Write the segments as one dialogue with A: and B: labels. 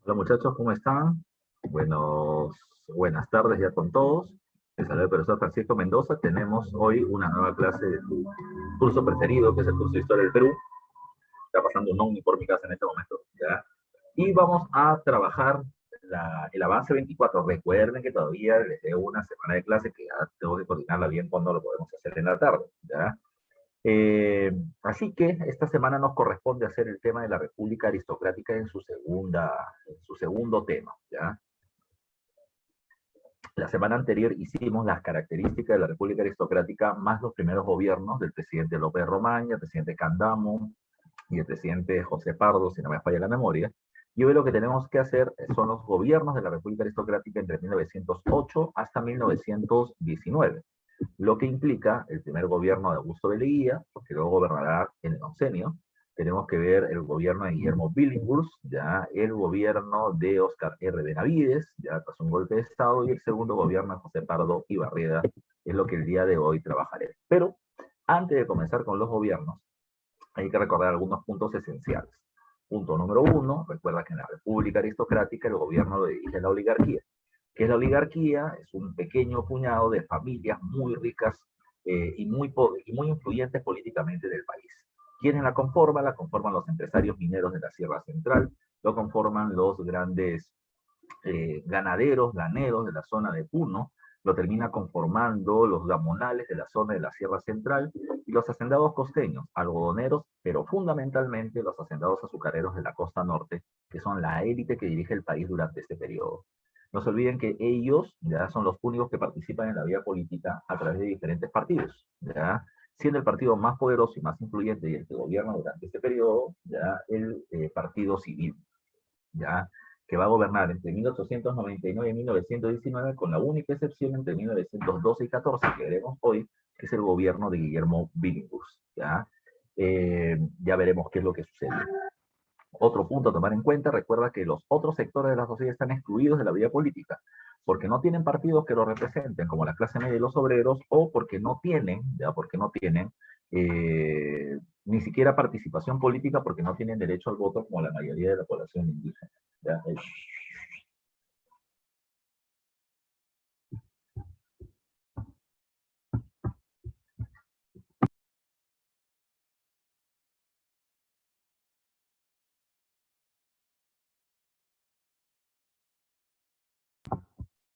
A: Hola muchachos, ¿cómo están? Buenas tardes ya con todos. Les saluda el profesor Francisco Mendoza. Tenemos hoy una nueva clase de tu curso preferido, que es el curso de Historia del Perú. Está pasando un ovni por mi casa en este momento, ¿ya? Y vamos a trabajar el avance 24. Recuerden que todavía les debo una semana de clase que ya tengo que coordinarla bien cuando lo podemos hacer en la tarde, ¿ya? Así que esta semana nos corresponde hacer el tema de la República Aristocrática en su segundo tema, ¿ya? La semana anterior hicimos las características de la República Aristocrática más los primeros gobiernos del presidente López Romaña, el presidente Candamo y el presidente José Pardo, si no me falla la memoria. Y hoy lo que tenemos que hacer son los gobiernos de la República Aristocrática entre 1908 hasta 1919, lo que implica el primer gobierno de Augusto de Leguía, que luego gobernará en el oncenio. Tenemos que ver el gobierno de Guillermo Billinghurst, ya el gobierno de Oscar R. Benavides, ya tras un golpe de Estado, y el segundo gobierno de José Pardo y Barreda, es lo que el día de hoy trabajaré. Pero antes de comenzar con los gobiernos, hay que recordar algunos puntos esenciales. Punto número uno, recuerda que en la República Aristocrática el gobierno lo dirige la oligarquía. ¿Qué es la oligarquía? Es un pequeño puñado de familias muy ricas y muy influyentes políticamente del país. ¿Quiénes la conforman? La conforman los empresarios mineros de la Sierra Central, lo conforman los grandes ganaderos, ganeros de la zona de Puno, lo termina conformando los gamonales de la zona de la Sierra Central y los hacendados costeños, algodoneros, pero fundamentalmente los hacendados azucareros de la costa norte, que son la élite que dirige el país durante este periodo. No se olviden que ellos ya son los únicos que participan en la vida política a través de diferentes partidos, ¿ya? Siendo el partido más poderoso y más influyente y el que gobierna durante este periodo, ya el Partido Civil, ya que va a gobernar entre 1899 y 1919, con la única excepción entre 1912 y 14 que veremos hoy, que es el gobierno de Guillermo Billinghurst, ¿ya? Ya veremos qué es lo que sucede. Otro punto a tomar en cuenta, recuerda que los otros sectores de la sociedad están excluidos de la vida política, porque no tienen partidos que los representen, como la clase media y los obreros, o porque no tienen, ni siquiera participación política, porque no tienen derecho al voto como la mayoría de la población indígena. ¿Ya?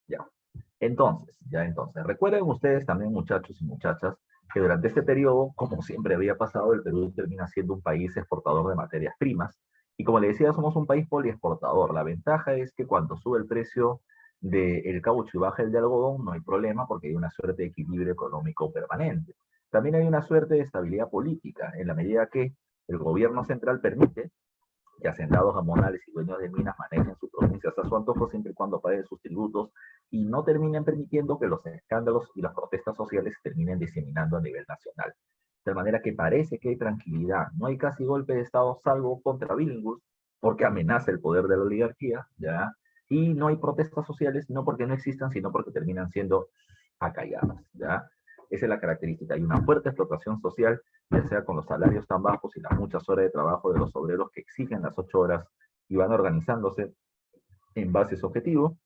A: Ya. Entonces, recuerden ustedes también, muchachos y muchachas, que durante este periodo, como siempre había pasado, el Perú termina siendo un país exportador de materias primas. Y como le decía, somos un país poliexportador. La ventaja es que cuando sube el precio del caucho y baja el de algodón, no hay problema porque hay una suerte de equilibrio económico permanente. También hay una suerte de estabilidad política, en la medida que el gobierno central permite que hacendados gamonales y dueños de minas manejen sus provincias a su antojo siempre y cuando paguen sus tributos y no terminen permitiendo que los escándalos y las protestas sociales se terminen diseminando a nivel nacional. De manera que parece que hay tranquilidad. No hay casi golpe de Estado salvo contra Billinghurst, porque amenaza el poder de la oligarquía, ¿ya? Y no hay protestas sociales, no porque no existan, sino porque terminan siendo acalladas, ¿ya? Esa es la característica. Hay una fuerte explotación social, ya sea con los salarios tan bajos y las muchas horas de trabajo de los obreros que exigen las 8 horas y van organizándose en bases objetivos,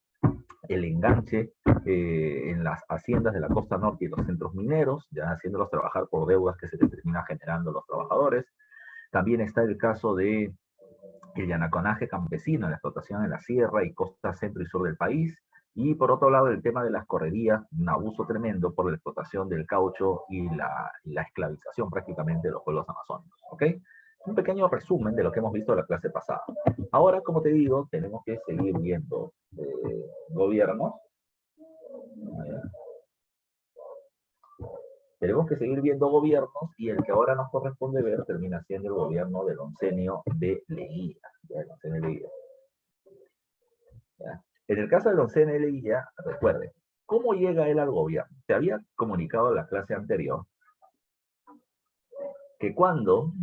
A: el enganche en las haciendas de la costa norte y los centros mineros, ya haciéndolos trabajar por deudas que se les termina generando los trabajadores. También está el caso de el yanaconaje campesino, la explotación en la sierra y costa centro y sur del país. Y por otro lado, el tema de las correrías, un abuso tremendo por la explotación del caucho y la esclavización prácticamente de los pueblos amazónicos. ¿Ok? Un pequeño resumen de lo que hemos visto en la clase pasada. Ahora, como te digo, tenemos que seguir viendo gobiernos. Tenemos que seguir viendo gobiernos y el que ahora nos corresponde ver termina siendo el gobierno del oncenio de Leguía. ¿Ya? En el caso del oncenio de Leguía, recuerden, ¿cómo llega él al gobierno? Se había comunicado en la clase anterior que cuando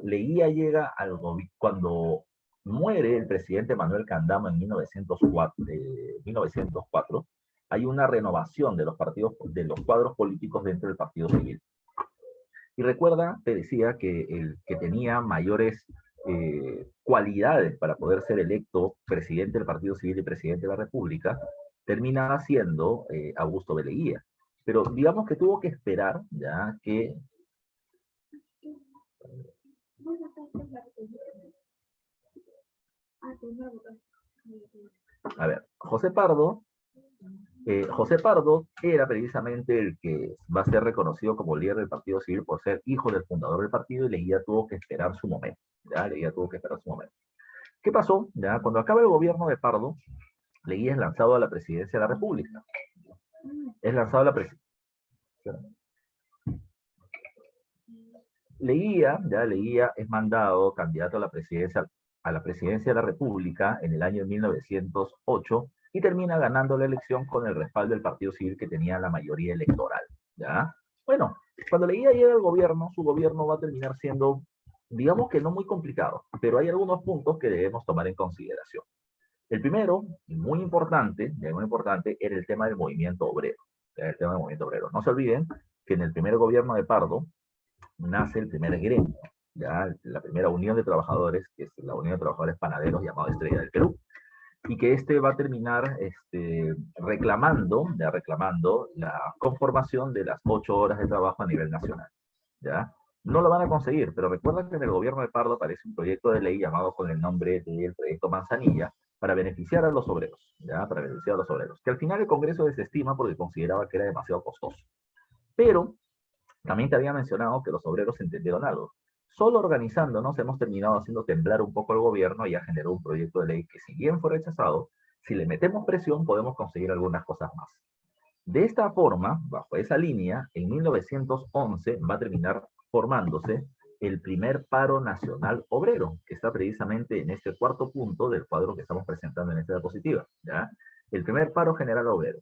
A: Leguía llega al gobierno, cuando muere el presidente Manuel Candamo en 1904, hay una renovación de los partidos, de los cuadros políticos dentro del Partido Civil. Y recuerda, te decía que el que tenía mayores, cualidades para poder ser electo presidente del Partido Civil y presidente de la República, termina siendo Augusto B. Leguía. Pero digamos que tuvo que esperar, ya que... A ver, José Pardo era precisamente el que va a ser reconocido como líder del Partido Civil por ser hijo del fundador del partido y Leguía tuvo que esperar su momento. ¿Ya? Leguía tuvo que esperar su momento. ¿Qué pasó? ¿Ya? Cuando acaba el gobierno de Pardo, Leguía es lanzado a la presidencia de la República. Es lanzado a la presidencia. Leguía es mandado candidato a la presidencia de la República en el año 1908 y termina ganando la elección con el respaldo del Partido Civil que tenía la mayoría electoral. ¿Ya? Bueno, cuando Leguía llega al gobierno, su gobierno va a terminar siendo, digamos que no muy complicado, pero hay algunos puntos que debemos tomar en consideración. El primero, y muy importante, era el tema del movimiento obrero. El tema del movimiento obrero. No se olviden que en el primer gobierno de Pardo nace el primer gremio, ya la primera unión de trabajadores, que es la Unión de Trabajadores Panaderos llamada Estrella del Perú, y que va a terminar reclamando la conformación de las 8 horas de trabajo a nivel nacional. ¿Ya? No lo van a conseguir, pero recuerda que en el gobierno de Pardo aparece un proyecto de ley llamado con el nombre del proyecto Manzanilla para beneficiar a los obreros, ¿ya? Para beneficiar a los obreros, que al final el Congreso desestima porque consideraba que era demasiado costoso. Pero también te había mencionado que los obreros entendieron algo. Solo organizándonos hemos terminado haciendo temblar un poco al gobierno y ya generó un proyecto de ley que, si bien fue rechazado, si le metemos presión podemos conseguir algunas cosas más. De esta forma, bajo esa línea, en 1911 va a terminar formándose el primer paro nacional obrero, que está precisamente en este cuarto punto del cuadro que estamos presentando en esta diapositiva. ¿Ya? El primer paro general obrero.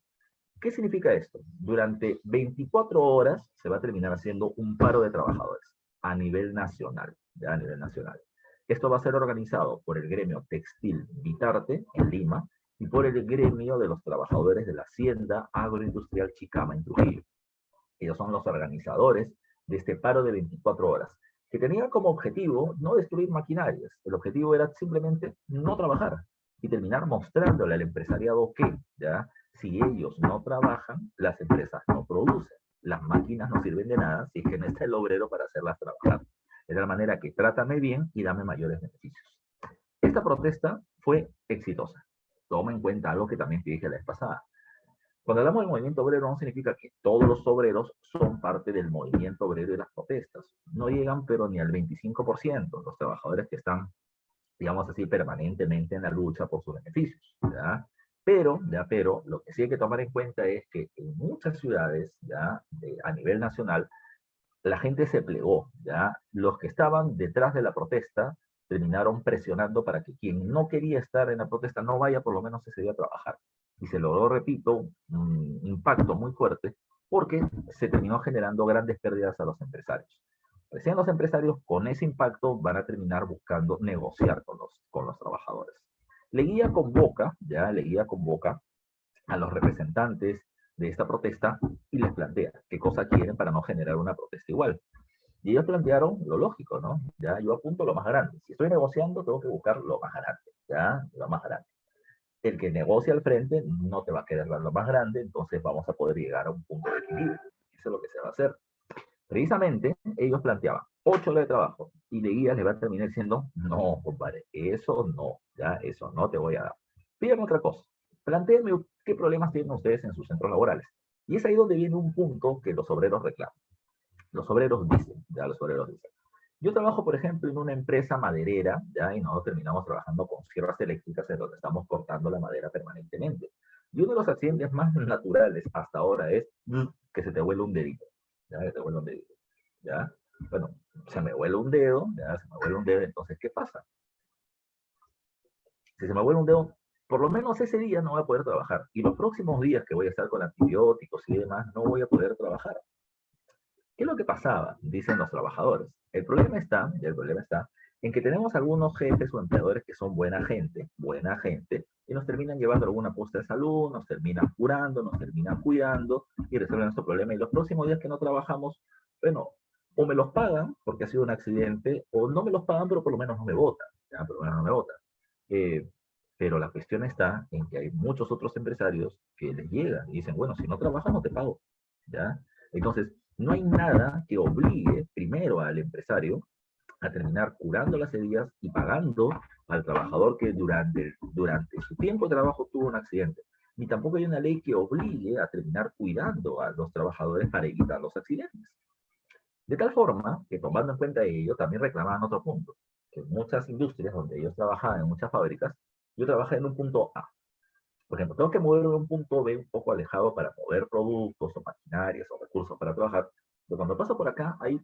A: ¿Qué significa esto? Durante 24 horas se va a terminar haciendo un paro de trabajadores a nivel nacional, ya a nivel nacional. Esto va a ser organizado por el gremio textil Vitarte en Lima y por el gremio de los trabajadores de la Hacienda Agroindustrial Chicama en Trujillo. Ellos son los organizadores de este paro de 24 horas, que tenía como objetivo no destruir maquinarias. El objetivo era simplemente no trabajar y terminar mostrándole al empresariado que, ¿ya? Si ellos no trabajan, las empresas no producen. Las máquinas no sirven de nada si es que no está el obrero para hacerlas trabajar. De tal manera que trátame bien y dame mayores beneficios. Esta protesta fue exitosa. Toma en cuenta algo que también te dije la vez pasada. Cuando hablamos del movimiento obrero no significa que todos los obreros son parte del movimiento obrero y las protestas. No llegan pero ni al 25% los trabajadores que están, digamos así, permanentemente en la lucha por sus beneficios. ¿Ya? Pero lo que sí hay que tomar en cuenta es que en muchas ciudades, a nivel nacional, la gente se plegó, ¿ya? Los que estaban detrás de la protesta terminaron presionando para que quien no quería estar en la protesta no vaya por lo menos ese día a trabajar. Y se logró, repito, un impacto muy fuerte porque se terminó generando grandes pérdidas a los empresarios. Recién los empresarios con ese impacto van a terminar buscando negociar con los trabajadores. Leguía convoca a los representantes de esta protesta y les plantea qué cosa quieren para no generar una protesta igual. Y ellos plantearon lo lógico, ¿no? Ya yo apunto lo más grande. Si estoy negociando, tengo que buscar lo más grande, ¿ya? Lo más grande. El que negocia al frente no te va a querer dar lo más grande, entonces vamos a poder llegar a un punto de equilibrio. Eso es lo que se va a hacer. Precisamente, ellos planteaban 8 horas de trabajo y Leguía le va a terminar diciendo, no, compadre, eso no, ya, eso no te voy a dar. Pídame otra cosa. Plantéenme qué problemas tienen ustedes en sus centros laborales. Y es ahí donde viene un punto que los obreros reclaman. Los obreros dicen, yo trabajo, por ejemplo, en una empresa maderera, ya, y nosotros terminamos trabajando con sierras eléctricas en donde estamos cortando la madera permanentemente. Y uno de los accidentes más naturales hasta ahora es que se te vuelve un dedito, ya, que te vuelve un dedito, ya. Bueno, se me vuelve un dedo, entonces, ¿qué pasa? Si se me vuelve un dedo, por lo menos ese día no voy a poder trabajar. Y los próximos días que voy a estar con antibióticos y demás, no voy a poder trabajar. ¿Qué es lo que pasaba? Dicen los trabajadores. El problema está en que tenemos algunos jefes o empleadores que son buena gente, y nos terminan llevando alguna posta de salud, nos terminan curando, nos terminan cuidando y resuelven nuestro problema. Y los próximos días que no trabajamos, bueno, o me los pagan porque ha sido un accidente, o no me los pagan, pero por lo menos no me votan, ¿ya? Por lo menos no me votan. Eh, pero la cuestión está en que hay muchos otros empresarios que les llegan y dicen, bueno, si no trabajas no te pago, ¿ya? Entonces, no hay nada que obligue primero al empresario a terminar curando las heridas y pagando al trabajador que durante su tiempo de trabajo tuvo un accidente. Ni tampoco hay una ley que obligue a terminar cuidando a los trabajadores para evitar los accidentes. De tal forma que, tomando en cuenta ello, también reclamaban otro punto, que en muchas industrias donde ellos trabajaban, en muchas fábricas, yo trabajé en un punto A. Por ejemplo, tengo que moverme de un punto B un poco alejado para mover productos o maquinarias o recursos para trabajar, pero cuando paso por acá hay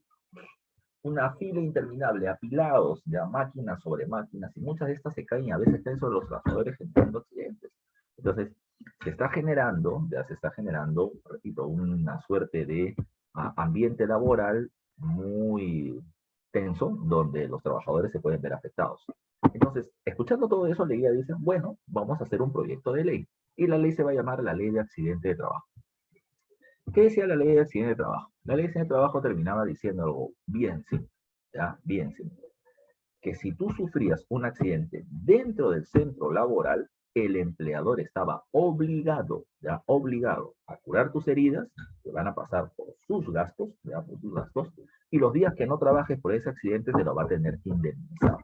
A: una fila interminable, apilados, ya máquinas sobre máquinas, y muchas de estas se caen y a veces caen sobre los trabajadores generando accidentes. Entonces, se está generando, repito, una suerte de ambiente laboral muy tenso, donde los trabajadores se pueden ver afectados. Entonces, escuchando todo eso, la guía dice, bueno, vamos a hacer un proyecto de ley. Y la ley se va a llamar la Ley de Accidente de Trabajo. ¿Qué decía la Ley de Accidente de Trabajo? La Ley de Accidente de Trabajo terminaba diciendo algo bien simple, ¿ya? Bien simple. Que si tú sufrías un accidente dentro del centro laboral, el empleador estaba obligado, ya obligado a curar tus heridas, que van a pasar por sus gastos, ya por sus gastos, y los días que no trabajes por ese accidente te lo va a tener que indemnizar,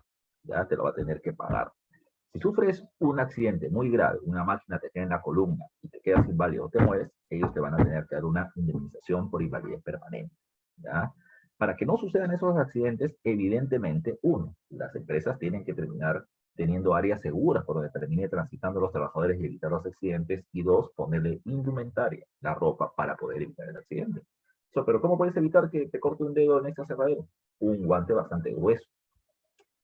A: ya te lo va a tener que pagar. Si sufres un accidente muy grave, una máquina te queda en la columna y te quedas inválido o te mueres, ellos te van a tener que dar una indemnización por invalidez permanente, ¿ya? Para que no sucedan esos accidentes, evidentemente, uno, las empresas tienen que terminar teniendo áreas seguras por donde termine transitando los trabajadores y evitar los accidentes, y dos, ponerle indumentaria, la ropa, para poder evitar el accidente. Pero ¿cómo puedes evitar que te corte un dedo en este aserradero? Un guante bastante grueso.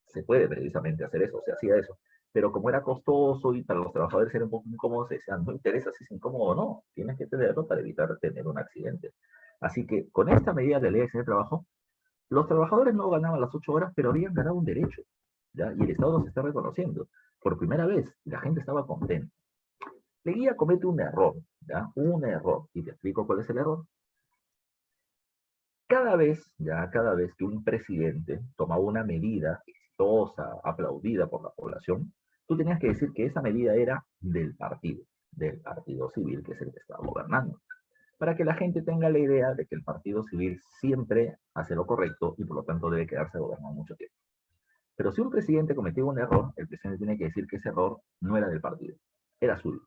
A: Se puede precisamente hacer eso, se hacía eso. Pero como era costoso y para los trabajadores era un poco incómodo, se decían, no interesa si es incómodo o no, tienes que tenerlo para evitar tener un accidente. Así que con esta medida de ley de accidente de trabajo, los trabajadores no ganaban las 8 horas, pero habían ganado un derecho, ¿ya? Y el Estado los está reconociendo. Por primera vez, la gente estaba contenta. Leguía comete un error, ¿ya? Un error. Y te explico cuál es el error. Cada vez que un presidente tomaba una medida exitosa, aplaudida por la población, tú tenías que decir que esa medida era del partido civil, que es el que estaba gobernando, para que la gente tenga la idea de que el partido civil siempre hace lo correcto y por lo tanto debe quedarse gobernando mucho tiempo. Pero si un presidente cometía un error, el presidente tiene que decir que ese error no era del partido, era suyo.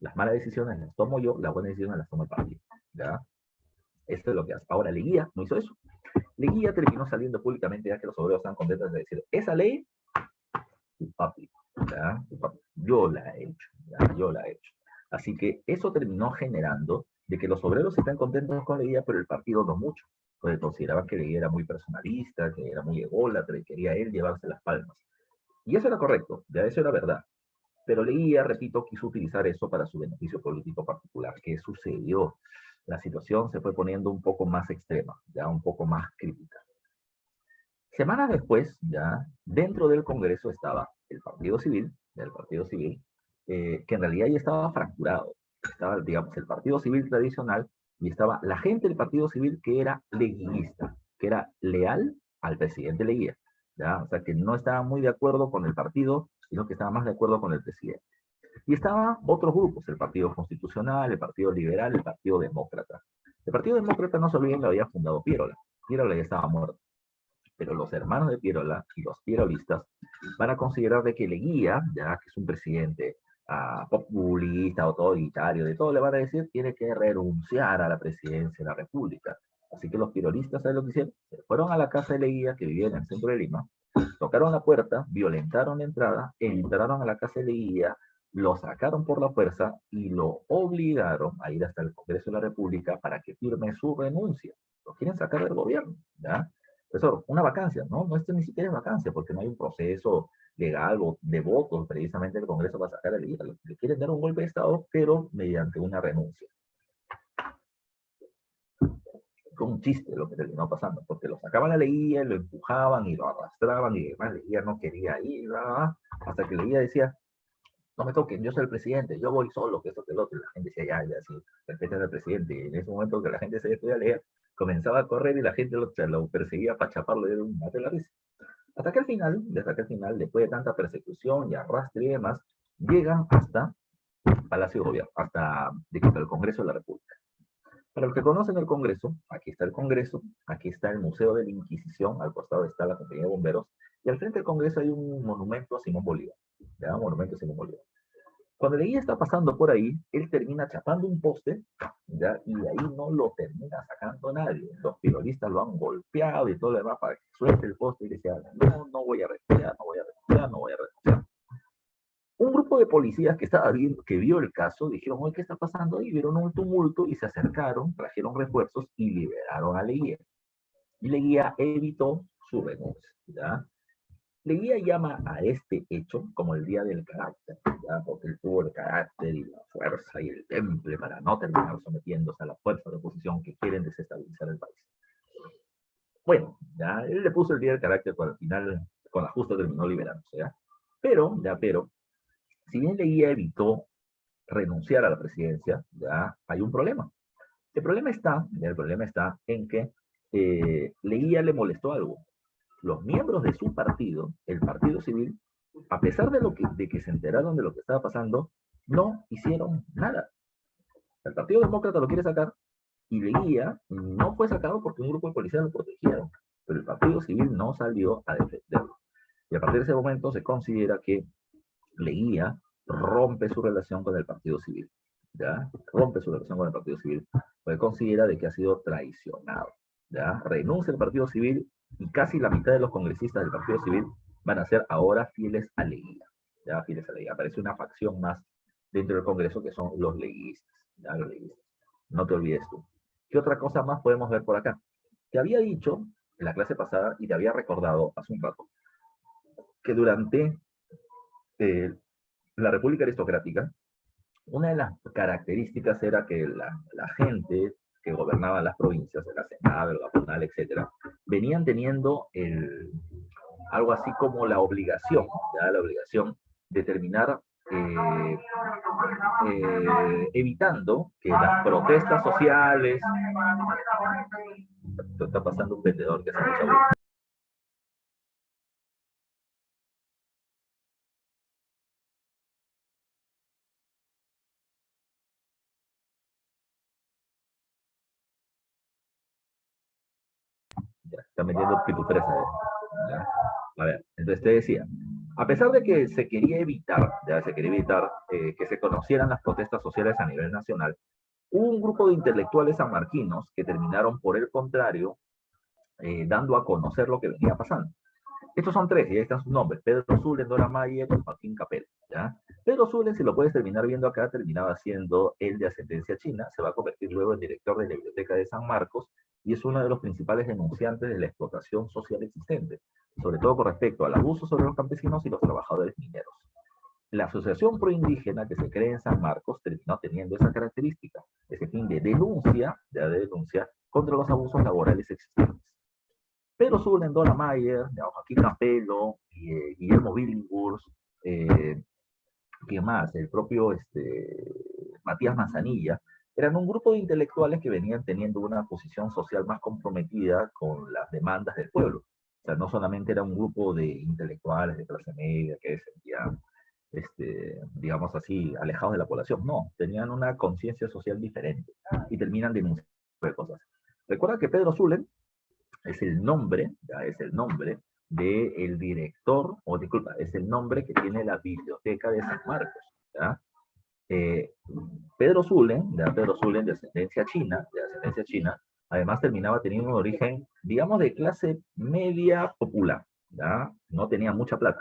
A: Las malas decisiones las tomo yo, las buenas decisiones las toma el partido, ¿ya? Esto es lo que hace. Ahora, Leguía no hizo eso. Leguía terminó saliendo públicamente, ya que los obreros estaban contentos de decir, esa ley, tu papi, ¿ya? Tu papi, yo la he hecho, ¿ya? Yo la he hecho. Así que eso terminó generando de que los obreros están contentos con Leguía, pero el partido no mucho, porque consideraban que Leguía era muy personalista, que era muy ególatra y quería él llevarse las palmas. Y eso era correcto, ya eso era verdad. Pero Leguía, repito, quiso utilizar eso para su beneficio político particular. ¿Qué sucedió? La situación se fue poniendo un poco más extrema, ya un poco más crítica. Semanas después, ya dentro del Congreso estaba el Partido Civil, que en realidad ya estaba fracturado. Estaba, digamos, el Partido Civil tradicional y estaba la gente del Partido Civil que era leguista, que era leal al presidente Leguía, ¿ya? O sea, que no estaba muy de acuerdo con el partido, sino que estaba más de acuerdo con el presidente. Y estaban otros grupos, el Partido Constitucional, el Partido Liberal, el Partido Demócrata. El Partido Demócrata, no se olviden, lo había fundado Piérola. Piérola ya estaba muerto. Pero los hermanos de Piérola y los pierolistas van a considerar de que Leguía, ya que es un presidente populista, autoritario, de todo le van a decir, tiene que renunciar a la presidencia de la República. Así que los pierolistas, ¿saben lo que hicieron? Se fueron a la casa de Leguía, que vivía en el centro de Lima, tocaron la puerta, violentaron la entrada, entraron a la casa de Leguía, lo sacaron por la fuerza y lo obligaron a ir hasta el Congreso de la República para que firme su renuncia. Lo quieren sacar del gobierno, ¿ya? Profesor, una vacancia, ¿no? No, esto ni siquiera es vacancia, porque no hay un proceso legal o de votos precisamente el Congreso va a sacar el día. Le quieren dar un golpe de Estado, pero mediante una renuncia. Fue un chiste lo que terminó pasando, porque lo sacaban a Leguía, lo empujaban y lo arrastraban, y además Leguía no quería ir, hasta que Leguía decía, no me toquen, yo soy el presidente, yo voy solo, que esto, que el otro. Y la gente decía, ya, sí, respeten al presidente. Y en ese momento que la gente se podía leer, comenzaba a correr y la gente lo perseguía para chaparlo, era un mate la risa. Hasta que al final, después de tanta persecución y arrastre y demás, llegan hasta Palacio de Gobierno, hasta el Congreso de la República. Para los que conocen el Congreso, aquí está el Congreso, aquí está el Museo de la Inquisición, al costado está la Compañía de Bomberos, y al frente del Congreso hay un monumento a Simón Bolívar, ¿ya? Un monumento a Simón Bolívar. Cuando Leguía está pasando por ahí, él termina chapando un poste, ¿ya? Y de ahí no lo termina sacando nadie. Los periodistas lo han golpeado y todo lo demás para que suelte el poste y decía, no voy a renunciar, no voy a renunciar, no voy a renunciar. Un grupo de policías que vio el caso dijeron, oye, ¿qué está pasando ahí? Vieron un tumulto y se acercaron, trajeron refuerzos y liberaron a Leguía. Y Leguía evitó su renuncia, ¿ya? Leguía llama a este hecho como el día del carácter, ¿ya? Porque él tuvo el carácter y la fuerza y el temple para no terminar sometiéndose a la fuerza de oposición que quieren desestabilizar el país. Bueno, ya él le puso el día del carácter, pero al final, con la justa terminó liberándose, ¿ya? Pero, si bien Leguía evitó renunciar a la presidencia, ya hay un problema. El problema está en que Leguía le molestó algo. Los miembros de su partido, el Partido Civil, a pesar de que se enteraron de lo que estaba pasando, no hicieron nada. El Partido Demócrata lo quiere sacar y Leguía no fue sacado porque un grupo de policías lo protegieron, pero el Partido Civil no salió a defenderlo. Y a partir de ese momento se considera que Leguía rompe su relación con el Partido Civil, ¿ya? Rompe su relación con el Partido Civil, porque considera de que ha sido traicionado, ¿ya? Renuncia al Partido Civil y casi la mitad de los congresistas del Partido Civil van a ser ahora fieles a Leguía, ¿ya? Fieles a Leguía. Aparece una facción más dentro del Congreso que son los leguistas, ¿ya? Los leguistas. No te olvides tú. ¿Qué otra cosa más podemos ver por acá? Te había dicho en la clase pasada y te había recordado hace un rato que durante eh, la República Aristocrática, una de las características era que la gente que gobernaba las provincias, la Senado, el Gaponal, etcétera, venían teniendo algo así como la obligación, ¿ya? La obligación de terminar evitando que las protestas sociales. Está pasando un vendedor que se mucha. Ya, está metiendo pitufresa. ¿Ya? A ver, entonces te decía, a pesar de que se quería evitar que se conocieran las protestas sociales a nivel nacional, hubo un grupo de intelectuales sanmarquinos que terminaron, por el contrario, dando a conocer lo que venía pasando. Estos son tres, y ahí están sus nombres: Pedro Zulen, Dora Mayer y Joaquín Capel, ¿ya? Pedro Zulen, si lo puedes terminar viendo acá, terminaba siendo el de ascendencia china, se va a convertir luego en director de la Biblioteca de San Marcos, y es uno de los principales denunciantes de la explotación social existente, sobre todo con respecto al abuso sobre los campesinos y los trabajadores mineros. La asociación proindígena que se crea en San Marcos terminó teniendo esa característica, ese fin de denuncia contra los abusos laborales existentes. Pedro Zulen, Dora Mayer, Joaquín Capello, Guillermo Billinghurst, ¿quién más? El propio Matías Manzanilla, eran un grupo de intelectuales que venían teniendo una posición social más comprometida con las demandas del pueblo. O sea, no solamente era un grupo de intelectuales de clase media que se sentían, digamos así, alejados de la población. No, tenían una conciencia social diferente y terminan denunciando cosas. Recuerda que Pedro Zulen es el nombre, ya es el nombre del director, o disculpa, es el nombre que tiene la biblioteca de San Marcos, ¿ya? Eh, Pedro Zulen de ascendencia china, además terminaba teniendo un origen, digamos, de clase media popular, ¿ya? No tenía mucha plata.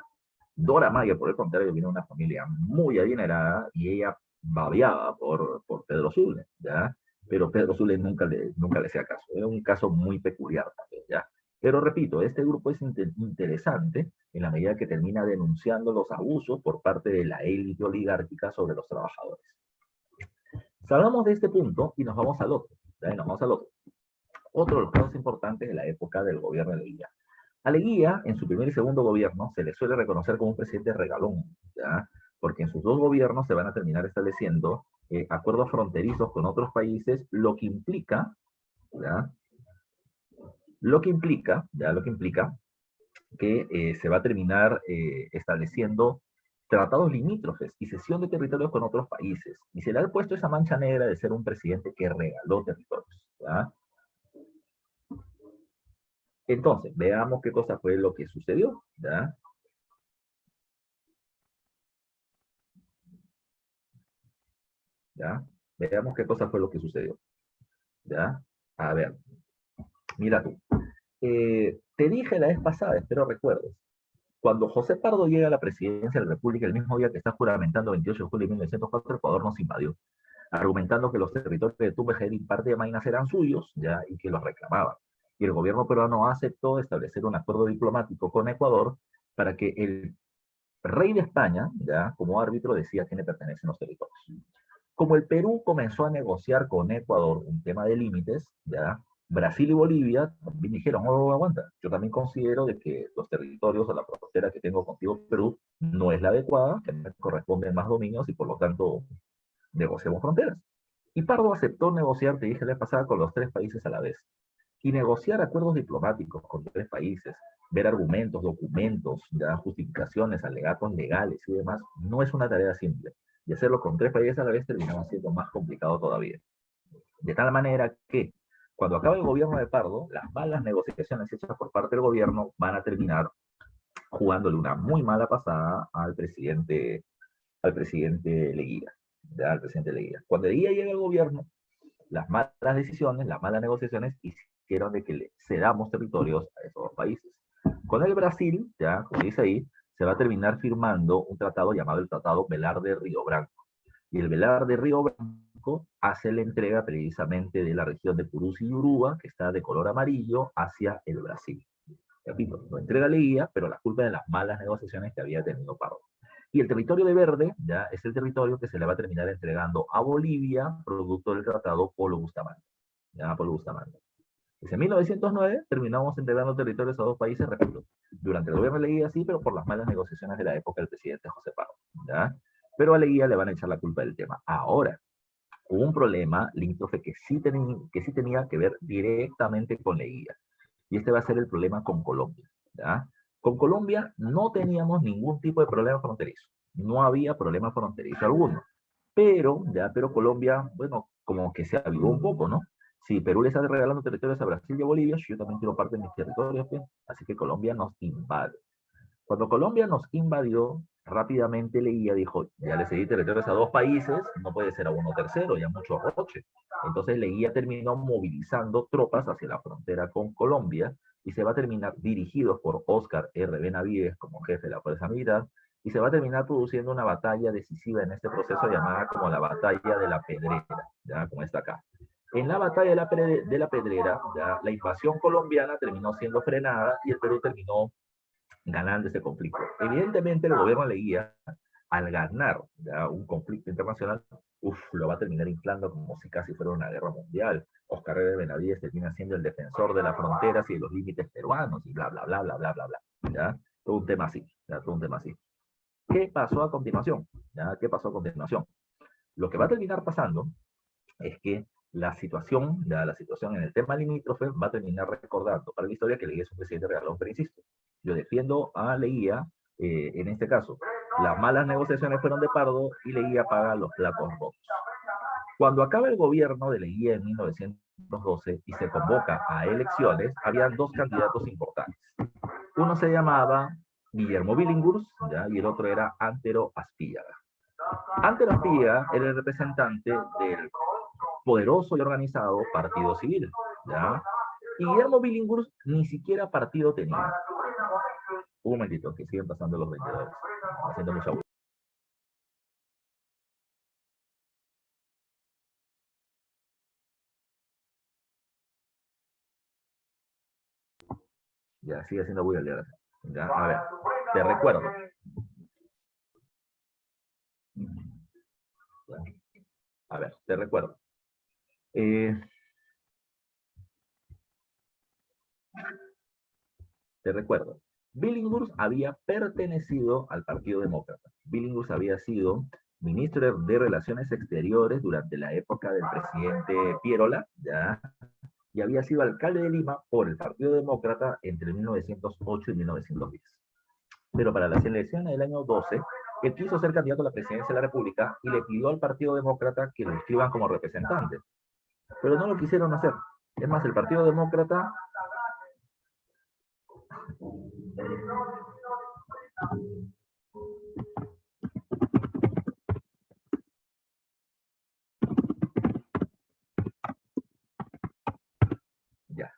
A: Dora Mayer, por el contrario, vino de una familia muy adinerada y ella babeaba por Pedro Zulen, ¿ya? Pero Pedro Zulen nunca le hacía caso. Era un caso muy peculiar también, ¿ya? Pero repito, este grupo es interesante en la medida que termina denunciando los abusos por parte de la élite oligárquica sobre los trabajadores. Salgamos de este punto y nos vamos al otro, ¿ya? Y nos vamos al otro. Otro de los casos importantes de la época del gobierno de Leguía. A Leguía, en su primer y segundo gobierno, se le suele reconocer como un presidente regalón, ¿ya? porque en sus dos gobiernos se van a terminar estableciendo acuerdos fronterizos con otros países, lo que implica, ¿ya? Lo que implica que se va a terminar estableciendo tratados limítrofes y cesión de territorios con otros países. Y se le ha puesto esa mancha negra de ser un presidente que regaló territorios. ¿Ya? Entonces, veamos qué cosa fue lo que sucedió. ¿Ya? ¿Ya? Veamos qué cosa fue lo que sucedió. ¿Ya? A ver, mira tú. Te dije la vez pasada, espero recuerdes, cuando José Pardo llega a la presidencia de la República el mismo día que está juramentando 28 de julio de 1904, Ecuador nos invadió, argumentando que los territorios de Tumbes y parte de Maynas eran suyos, ya, y que los reclamaba. Y el gobierno peruano aceptó establecer un acuerdo diplomático con Ecuador para que el rey de España, ya, como árbitro, decía a quién le pertenecen los territorios. Como el Perú comenzó a negociar con Ecuador un tema de límites, ya, Brasil y Bolivia también dijeron, oh, aguanta, yo también considero de que los territorios o la frontera que tengo contigo, Perú, no es la adecuada, que me corresponden más dominios y por lo tanto negociamos fronteras. Y Pardo aceptó negociar, te dije la pasada, con los tres países a la vez. Y negociar acuerdos diplomáticos con tres países, ver argumentos, documentos, ya justificaciones, alegatos legales y demás, no es una tarea simple. Y hacerlo con tres países a la vez terminaba siendo más complicado todavía. De tal manera que cuando acabe el gobierno de Pardo, las malas negociaciones hechas por parte del gobierno van a terminar jugándole una muy mala pasada al presidente Leguía. Ya, al presidente Leguía. Cuando Leguía llega al gobierno, las malas decisiones, las malas negociaciones hicieron de que le cedamos territorios a esos dos países. Con el Brasil, ya, como dice ahí, se va a terminar firmando un tratado llamado el Tratado Velar de Río Branco. Y el Velar de Río Branco hace la entrega precisamente de la región de Purús y Urúa, que está de color amarillo, hacia el Brasil. Repito, lo entrega Leguía, pero la culpa de las malas negociaciones que había tenido Pardo. Y el territorio de verde ya es el territorio que se le va a terminar entregando a Bolivia, producto del tratado Polo Bustamante. Ya, Polo Bustamante. Desde 1909 terminamos entregando territorios a dos países, repito, durante el gobierno de Leguía sí, pero por las malas negociaciones de la época del presidente José Pardo. ¿Ya? Pero a Leguía le van a echar la culpa del tema. Ahora, hubo un problema limítrofe que sí tenía que ver directamente con Leguía. Y este va a ser el problema con Colombia. ¿Ya? Con Colombia no teníamos ningún tipo de problema fronterizo. No había problema fronterizo alguno. Pero Colombia, bueno, como que se avivó un poco, ¿no? Si Perú le está regalando territorios a Brasil y a Bolivia, yo también quiero parte de mis territorios, ¿bien? Así que Colombia nos invade. Cuando Colombia nos invadió, rápidamente Leguía dijo, ya le cedí territorios a dos países, no puede ser a uno tercero, ya mucho roche. Entonces Leguía terminó movilizando tropas hacia la frontera con Colombia y se va a terminar dirigidos por Óscar R. Benavides como jefe de la fuerza militar y se va a terminar produciendo una batalla decisiva en este proceso llamada como la batalla de la Pedrera, ya como está acá. En la batalla de la Pedrera, ya, la invasión colombiana terminó siendo frenada y el Perú terminó ganando ese conflicto. Evidentemente, el gobierno de Leguía, al ganar ya, un conflicto internacional, lo va a terminar inflando como si casi fuera una guerra mundial. Oscar R. Benavides termina siendo el defensor de las fronteras y de los límites peruanos y bla, bla, bla, bla, bla, bla, bla. ¿Ya? Todo un tema así, ¿ya? Todo un tema así. ¿Qué pasó a continuación? ¿Ya? ¿Qué pasó a continuación? Lo que va a terminar pasando es que la situación en el tema limítrofe va a terminar recordando para la historia que Leguía es un presidente regalón, pero insisto, yo defiendo a Leguía, en este caso, las malas negociaciones fueron de Pardo y Leguía paga los platos rotos. Cuando acaba el gobierno de Leguía en 1912 y se convoca a elecciones, habían dos candidatos importantes. Uno se llamaba Guillermo Billinghurst, ¿ya? Y el otro era Antero Aspíllaga. Antero Aspíllaga era el representante del poderoso y organizado partido civil, ¿ya? Y Guillermo Billinghurst ni siquiera partido tenía. Un momentito, que siguen pasando los vendedores, haciendo mucha bulla. Ya, sigue haciendo bulla el día. Ya, a ver, te recuerdo. Ya, a ver, te recuerdo. Eh, te recuerdo. Billinghurst había pertenecido al Partido Demócrata. Billinghurst había sido ministro de Relaciones Exteriores durante la época del presidente Pierola, ¿ya? Y había sido alcalde de Lima por el Partido Demócrata entre 1908 y 1910. Pero para las elecciones del año 12, él quiso ser candidato a la presidencia de la República y le pidió al Partido Demócrata que lo inscriban como representante. Pero no lo quisieron hacer. Es más, el Partido Demócrata ya,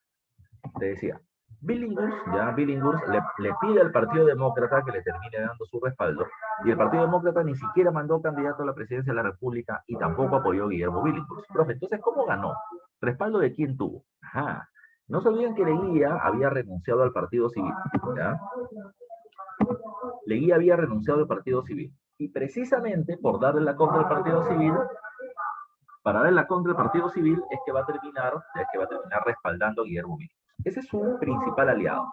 A: te decía, Billinghurst le pide al Partido Demócrata que le termine dando su respaldo, y el Partido Demócrata ni siquiera mandó candidato a la presidencia de la República y tampoco apoyó a Guillermo Billinghurst. Profe, entonces, ¿cómo ganó? ¿Respaldo de quién tuvo? Ajá. No se olviden que Leguía había renunciado al Partido Civil, ¿ya? Leguía había renunciado al Partido Civil, y precisamente por darle la contra al Partido Civil, para darle la contra al Partido Civil es que va a terminar respaldando a Guillermo Billinghurst. Ese es su principal aliado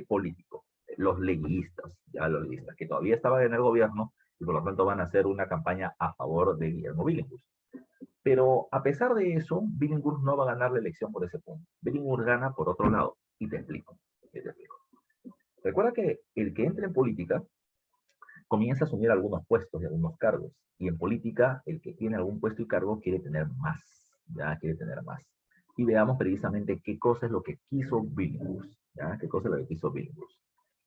A: político, los leguistas, que todavía estaban en el gobierno y por lo tanto van a hacer una campaña a favor de Guillermo Billinghurst. Pero a pesar de eso, Billinghurst no va a ganar la elección por ese punto. Billinghurst gana por otro lado, y te explico. Recuerda que el que entra en política comienza a asumir algunos puestos y algunos cargos, y en política el que tiene algún puesto y cargo quiere tener más, ya quiere tener más. Y veamos precisamente qué cosa es lo que quiso Billinghurst, ¿ya? ¿Qué cosa es lo que quiso Billinghurst?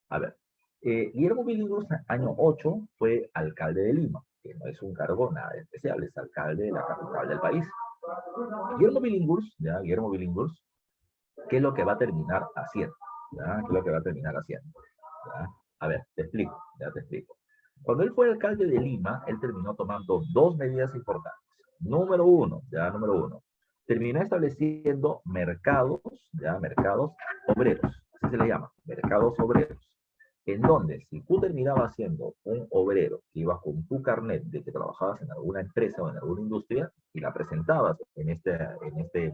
A: A ver, Guillermo Billinghurst, año 8, fue alcalde de Lima, que no es un cargo nada especial, es alcalde de la capital del país. Guillermo Billinghurst, ¿qué es lo que va a terminar haciendo? ¿Ya? ¿Qué es lo que va a terminar haciendo? ¿Ya? A ver, te explico. Cuando él fue alcalde de Lima, él terminó tomando dos medidas importantes. Número uno, terminó estableciendo mercados obreros, así se le llama, mercados obreros, en donde si tú terminabas siendo un obrero, que ibas con tu carnet de que trabajabas en alguna empresa o en alguna industria y la presentabas en este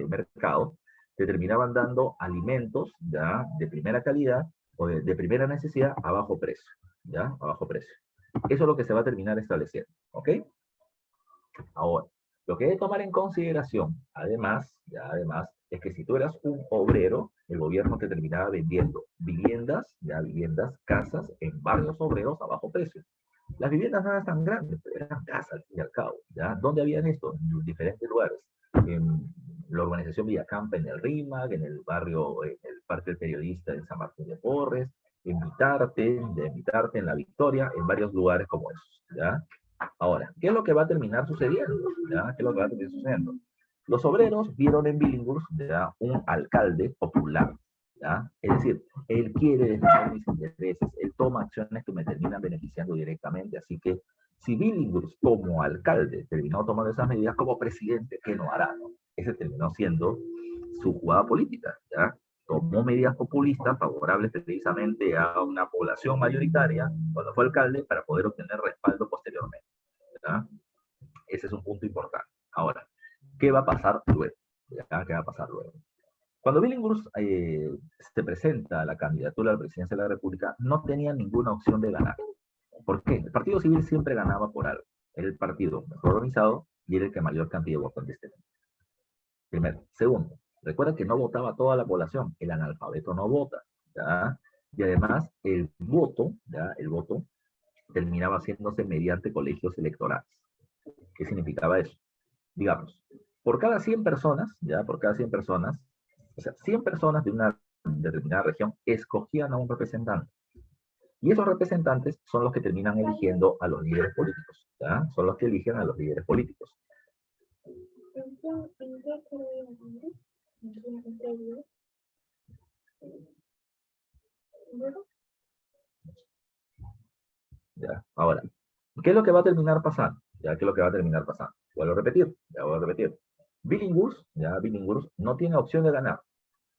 A: mercado, te terminaban dando alimentos ya de primera calidad o de primera necesidad a bajo precio, ¿ya? A bajo precio. Eso es lo que se va a terminar estableciendo, ¿ok? Ahora, lo que hay que tomar en consideración, además, es que si tú eras un obrero, el gobierno te terminaba vendiendo viviendas, casas en barrios obreros a bajo precio. Las viviendas no eran tan grandes, pero eran casas, al fin y al cabo, ¿ya? ¿Dónde habían esto? En diferentes lugares. En la urbanización Villacampa en el RIMAC, en el barrio, en el Parque del Periodista en San Martín de Porres, en Vitarte, en La Victoria, en varios lugares como esos, ¿ya? Ahora, ¿qué es lo que va a terminar sucediendo? ¿Ya? ¿Qué es lo que va a terminar sucediendo? Los obreros vieron en Billinghurst ya un alcalde popular, ¿ya? Es decir, él quiere defender mis intereses, él toma acciones que me terminan beneficiando directamente, así que si Billinghurst como alcalde terminó tomando esas medidas como presidente, ¿qué no hará? ¿No? Ese terminó siendo su jugada política, ¿ya? Tomó medidas populistas favorables precisamente a una población mayoritaria cuando fue alcalde para poder obtener respaldo posteriormente, ¿ya? Ese es un punto importante. Ahora, ¿qué va a pasar luego? ¿Ya? ¿Qué va a pasar luego? Cuando Billinghurst se presenta a la candidatura a la presidencia de la República, no tenía ninguna opción de ganar. ¿Por qué? El Partido Civil siempre ganaba por algo. Era el partido mejor organizado y era el que mayor cantidad de votos tenía. Primero. Segundo, recuerda que no votaba toda la población. El analfabeto no vota, ¿ya? Y además, el voto terminaba haciéndose mediante colegios electorales. ¿Qué significaba eso? Digamos, por cada 100 personas, o sea, 100 personas de una determinada región escogían a un representante. Y esos representantes son los que terminan eligiendo a los líderes políticos, ¿ya? Son los que eligen a los líderes políticos. ¿Ya? Ahora, ¿qué es lo que va a terminar pasando? ¿Ya? ¿Qué es lo que va a terminar pasando? Vuelvo a repetir. Billinghurst no tiene opción de ganar.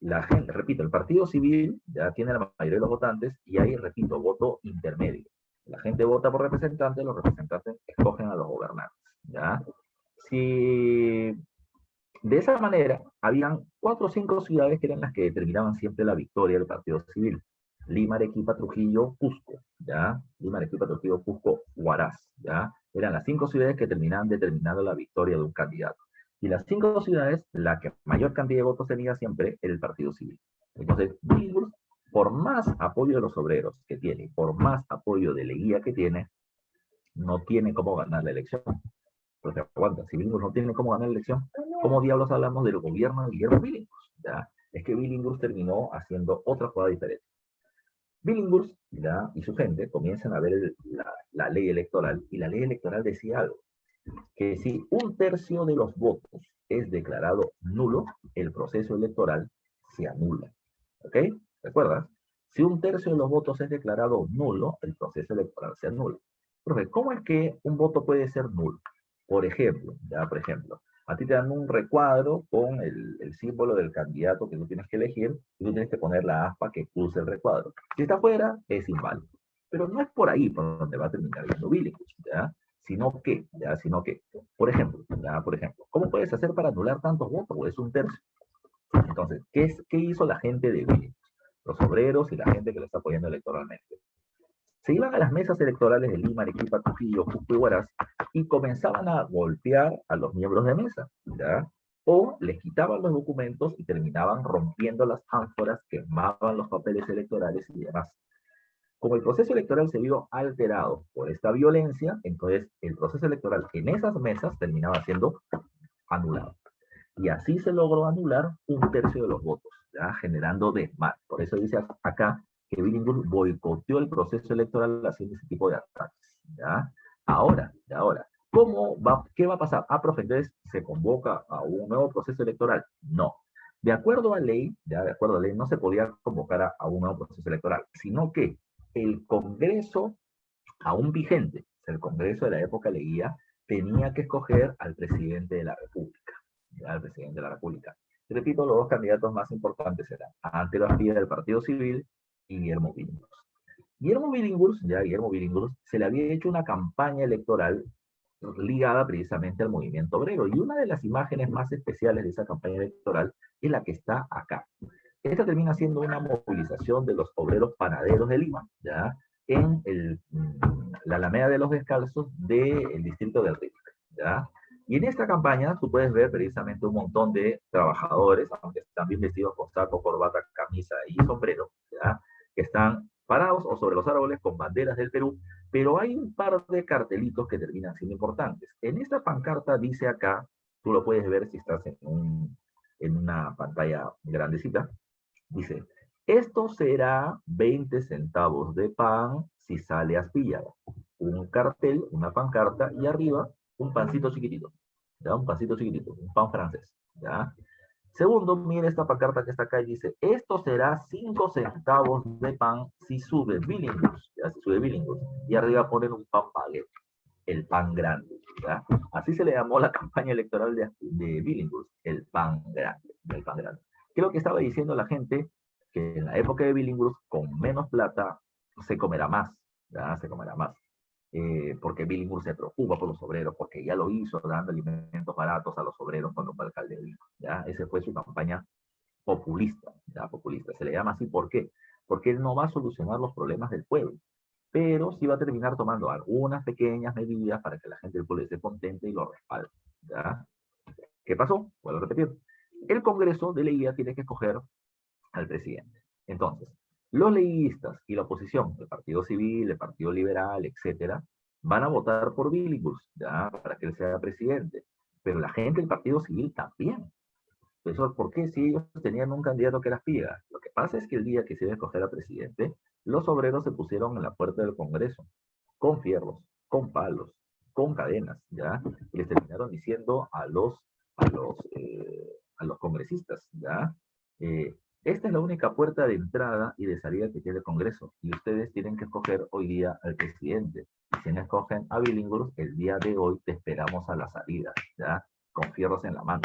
A: La gente, repito, el Partido Civil ya tiene la mayoría de los votantes y hay, repito, voto intermedio. La gente vota por representantes, los representantes escogen a los gobernantes, ¿ya? Si de esa manera, habían 4 o 5 ciudades que eran las que determinaban siempre la victoria del Partido Civil. Lima, Arequipa, Trujillo, Cusco. ¿ya? Lima, Arequipa, Trujillo, Cusco, Huaraz, ¿ya? Eran las 5 ciudades que terminaban determinando la victoria de un candidato. Y las 5 ciudades, la que mayor cantidad de votos tenía siempre era el Partido Civil. Entonces, Billinghurst, por más apoyo de los obreros que tiene, por más apoyo de Leguía que tiene, no tiene cómo ganar la elección. Porque aguanta, si Billinghurst no tiene cómo ganar la elección, ¿cómo diablos hablamos del gobierno de Guillermo Billinghurst? ¿Ya? Es que Billinghurst terminó haciendo otra jugada diferente. Billinghurst, ¿ya? Y su gente comienzan a ver la ley electoral, y la ley electoral decía algo, que si un tercio de los votos es declarado nulo, el proceso electoral se anula. ¿Ok? ¿Recuerdas? Si un tercio de los votos es declarado nulo, el proceso electoral se anula. Profe, ¿cómo es que un voto puede ser nulo? Por ejemplo, ya, por ejemplo, a ti te dan un recuadro con el símbolo del candidato que tú tienes que elegir y tú tienes que poner la aspa que cruce el recuadro. Si está fuera, es inválido. Pero no es por ahí por donde va a terminar yendo Billinghurst, ¿ya? Sino que, ¿ya? Sino que, por ejemplo, ¿ya? Por ejemplo, ¿cómo puedes hacer para anular tantos votos? Es un tercio. Entonces, ¿qué hizo la gente de Billinghurst? Los obreros y la gente que lo está apoyando electoralmente. Se iban a las mesas electorales de Lima, Arequipa, Trujillo, Cusco y Huaraz y comenzaban a golpear a los miembros de mesa, ¿ya? O les quitaban los documentos y terminaban rompiendo las ánforas, quemaban los papeles electorales y demás. Como el proceso electoral se vio alterado por esta violencia, entonces el proceso electoral en esas mesas terminaba siendo anulado. Y así se logró anular un tercio de los votos, ¿ya? Generando desmán. Por eso dice acá que Billinghurst boicoteó el proceso electoral haciendo ese tipo de ataques, ¿ya? Ahora, ¿qué va a pasar? Profe, entonces se convoca a un nuevo proceso electoral. No. De acuerdo a ley, ya de acuerdo a ley, no se podía convocar a un nuevo proceso electoral, sino que el Congreso aún vigente, el Congreso de la época Leguía, tenía que escoger al presidente de la República, ¿ya? Al presidente de la República. Y repito, los dos candidatos más importantes eran Antero Astilla del Partido Civil y Guillermo Billinghurst. Guillermo Billinghurst, se le había hecho una campaña electoral ligada precisamente al movimiento obrero. Y una de las imágenes más especiales de esa campaña electoral es la que está acá. Esta termina siendo una movilización de los obreros panaderos de Lima, ¿ya? En la Alameda de los Descalzos del distrito del Río, ¿ya? Y en esta campaña tú puedes ver precisamente un montón de trabajadores, aunque están bien vestidos con saco, corbata, camisa y sombrero, ¿ya? Que están parados o sobre los árboles con banderas del Perú, pero hay un par de cartelitos que terminan siendo importantes. En esta pancarta dice acá, tú lo puedes ver si estás en una pantalla grandecita, dice, esto será 20 centavos de pan si sale aspillada. Un cartel, una pancarta, y arriba un pancito chiquitito, ¿ya? Un pancito chiquitito, un pan francés, ¿ya? Segundo, mira esta pancarta que está acá y dice, esto será 5 centavos de pan si sube Billinghurst, ¿ya? Si sube Billinghurst. Y arriba ponen un pan baguette, el pan grande, ¿ya? Así se le llamó la campaña electoral de Billinghurst, el pan grande, el pan grande. ¿Qué es lo que estaba diciendo la gente? Que en la época de Billinghurst, con menos plata, se comerá más, ¿ya? Se comerá más. Porque Billinghurst se preocupa por los obreros, porque ya lo hizo dando alimentos baratos a los obreros cuando fue alcalde de Lima, ¿ya? Esa fue su campaña populista, ¿ya? Populista. Se le llama así, ¿por qué? Porque él no va a solucionar los problemas del pueblo, pero sí va a terminar tomando algunas pequeñas medidas para que la gente del pueblo esté contenta y lo respalde, ¿ya? ¿Qué pasó? Vuelvo a repetir. El Congreso de Leguía tiene que escoger al presidente. Entonces, los leguistas y la oposición, el Partido Civil, el Partido Liberal, etcétera, van a votar por Billinghurst, ¿ya? Para que él sea presidente. Pero la gente del Partido Civil también. Profesor, ¿por qué si ellos tenían un candidato que era Espiga? Lo que pasa es que el día que se iba a escoger a presidente, los obreros se pusieron en la puerta del Congreso, con fierros, con palos, con cadenas, ¿ya? Y les terminaron diciendo a los congresistas, ¿ya? Esta es la única puerta de entrada y de salida que tiene el Congreso, y ustedes tienen que escoger hoy día al presidente. Y si no escogen a Billinghurst, el día de hoy te esperamos a la salida, ¿ya? Con fierros en la mano.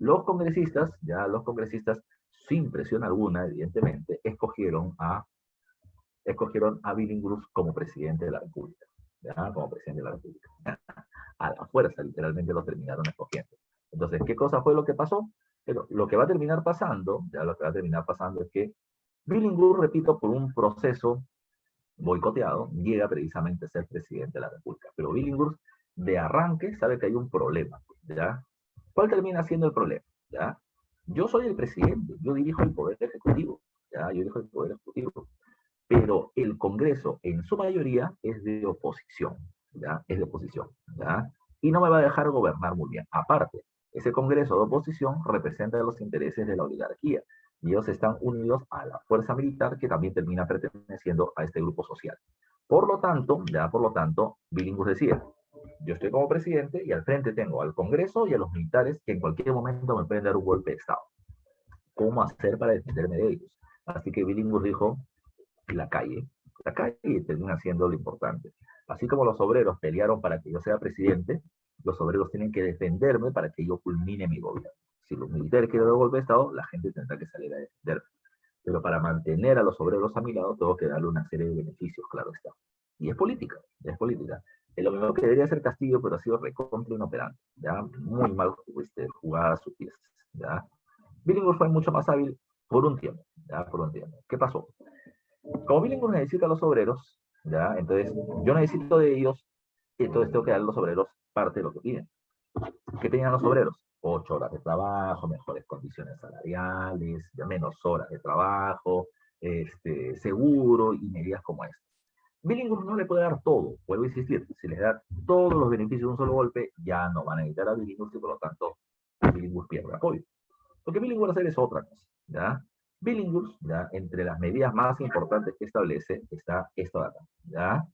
A: Los congresistas, sin presión alguna, evidentemente, escogieron a Billinghurst como presidente de la República, ¿ya? Como presidente de la República. A la fuerza, literalmente lo terminaron escogiendo. Entonces, ¿qué cosa fue lo que pasó? Pero lo que va a terminar pasando, ya lo que va a terminar pasando es que Billinghurst, repito, por un proceso boicoteado, llega precisamente a ser presidente de la República. Pero Billinghurst, de arranque, sabe que hay un problema, ¿ya? ¿Cuál termina siendo el problema? ¿Ya? Yo soy el presidente, yo dirijo el Poder Ejecutivo, ¿ya? Yo dirijo el Poder Ejecutivo, pero el Congreso en su mayoría es de oposición, ¿ya? Es de oposición, ¿ya? Y no me va a dejar gobernar muy bien. Aparte, ese Congreso de oposición representa los intereses de la oligarquía y ellos están unidos a la fuerza militar que también termina perteneciendo a este grupo social. Por lo tanto, Billinghurst decía, yo estoy como presidente y al frente tengo al Congreso y a los militares que en cualquier momento me pueden dar un golpe de Estado. ¿Cómo hacer para defenderme de ellos? Así que Billinghurst dijo, la calle. La calle termina siendo lo importante. Así como los obreros pelearon para que yo sea presidente, los obreros tienen que defenderme para que yo culmine mi gobierno. Si los militares quieren dar golpe de Estado, la gente tendrá que salir a defenderme. Pero para mantener a los obreros a mi lado, tengo que darle una serie de beneficios, claro está. Y es política, es política. Es lo mismo que debería ser Castillo, pero ha sido recontra inoperante. ¿Ya? Muy mal jugada sus piezas. ¿Ya? Billinghurst fue mucho más hábil por un tiempo. ¿Ya? Por un tiempo. ¿Qué pasó? Como Billinghurst necesita a los obreros, ¿ya? Entonces yo necesito de ellos, y entonces tengo que dar a los obreros parte de lo que piden. ¿Qué tenían los obreros? 8 horas de trabajo, mejores condiciones salariales, menos horas de trabajo, seguro y medidas como estas. Billinghurst no le puede dar todo, vuelvo a insistir, si les da todos los beneficios de un solo golpe, ya no van a necesitar a Billinghurst y por lo tanto Billinghurst pierde apoyo. Lo que Billinghurst hace es otra cosa, ¿ya? Billinghurst, ¿ya? Entre las medidas más importantes que establece está esto de acá, ¿ya?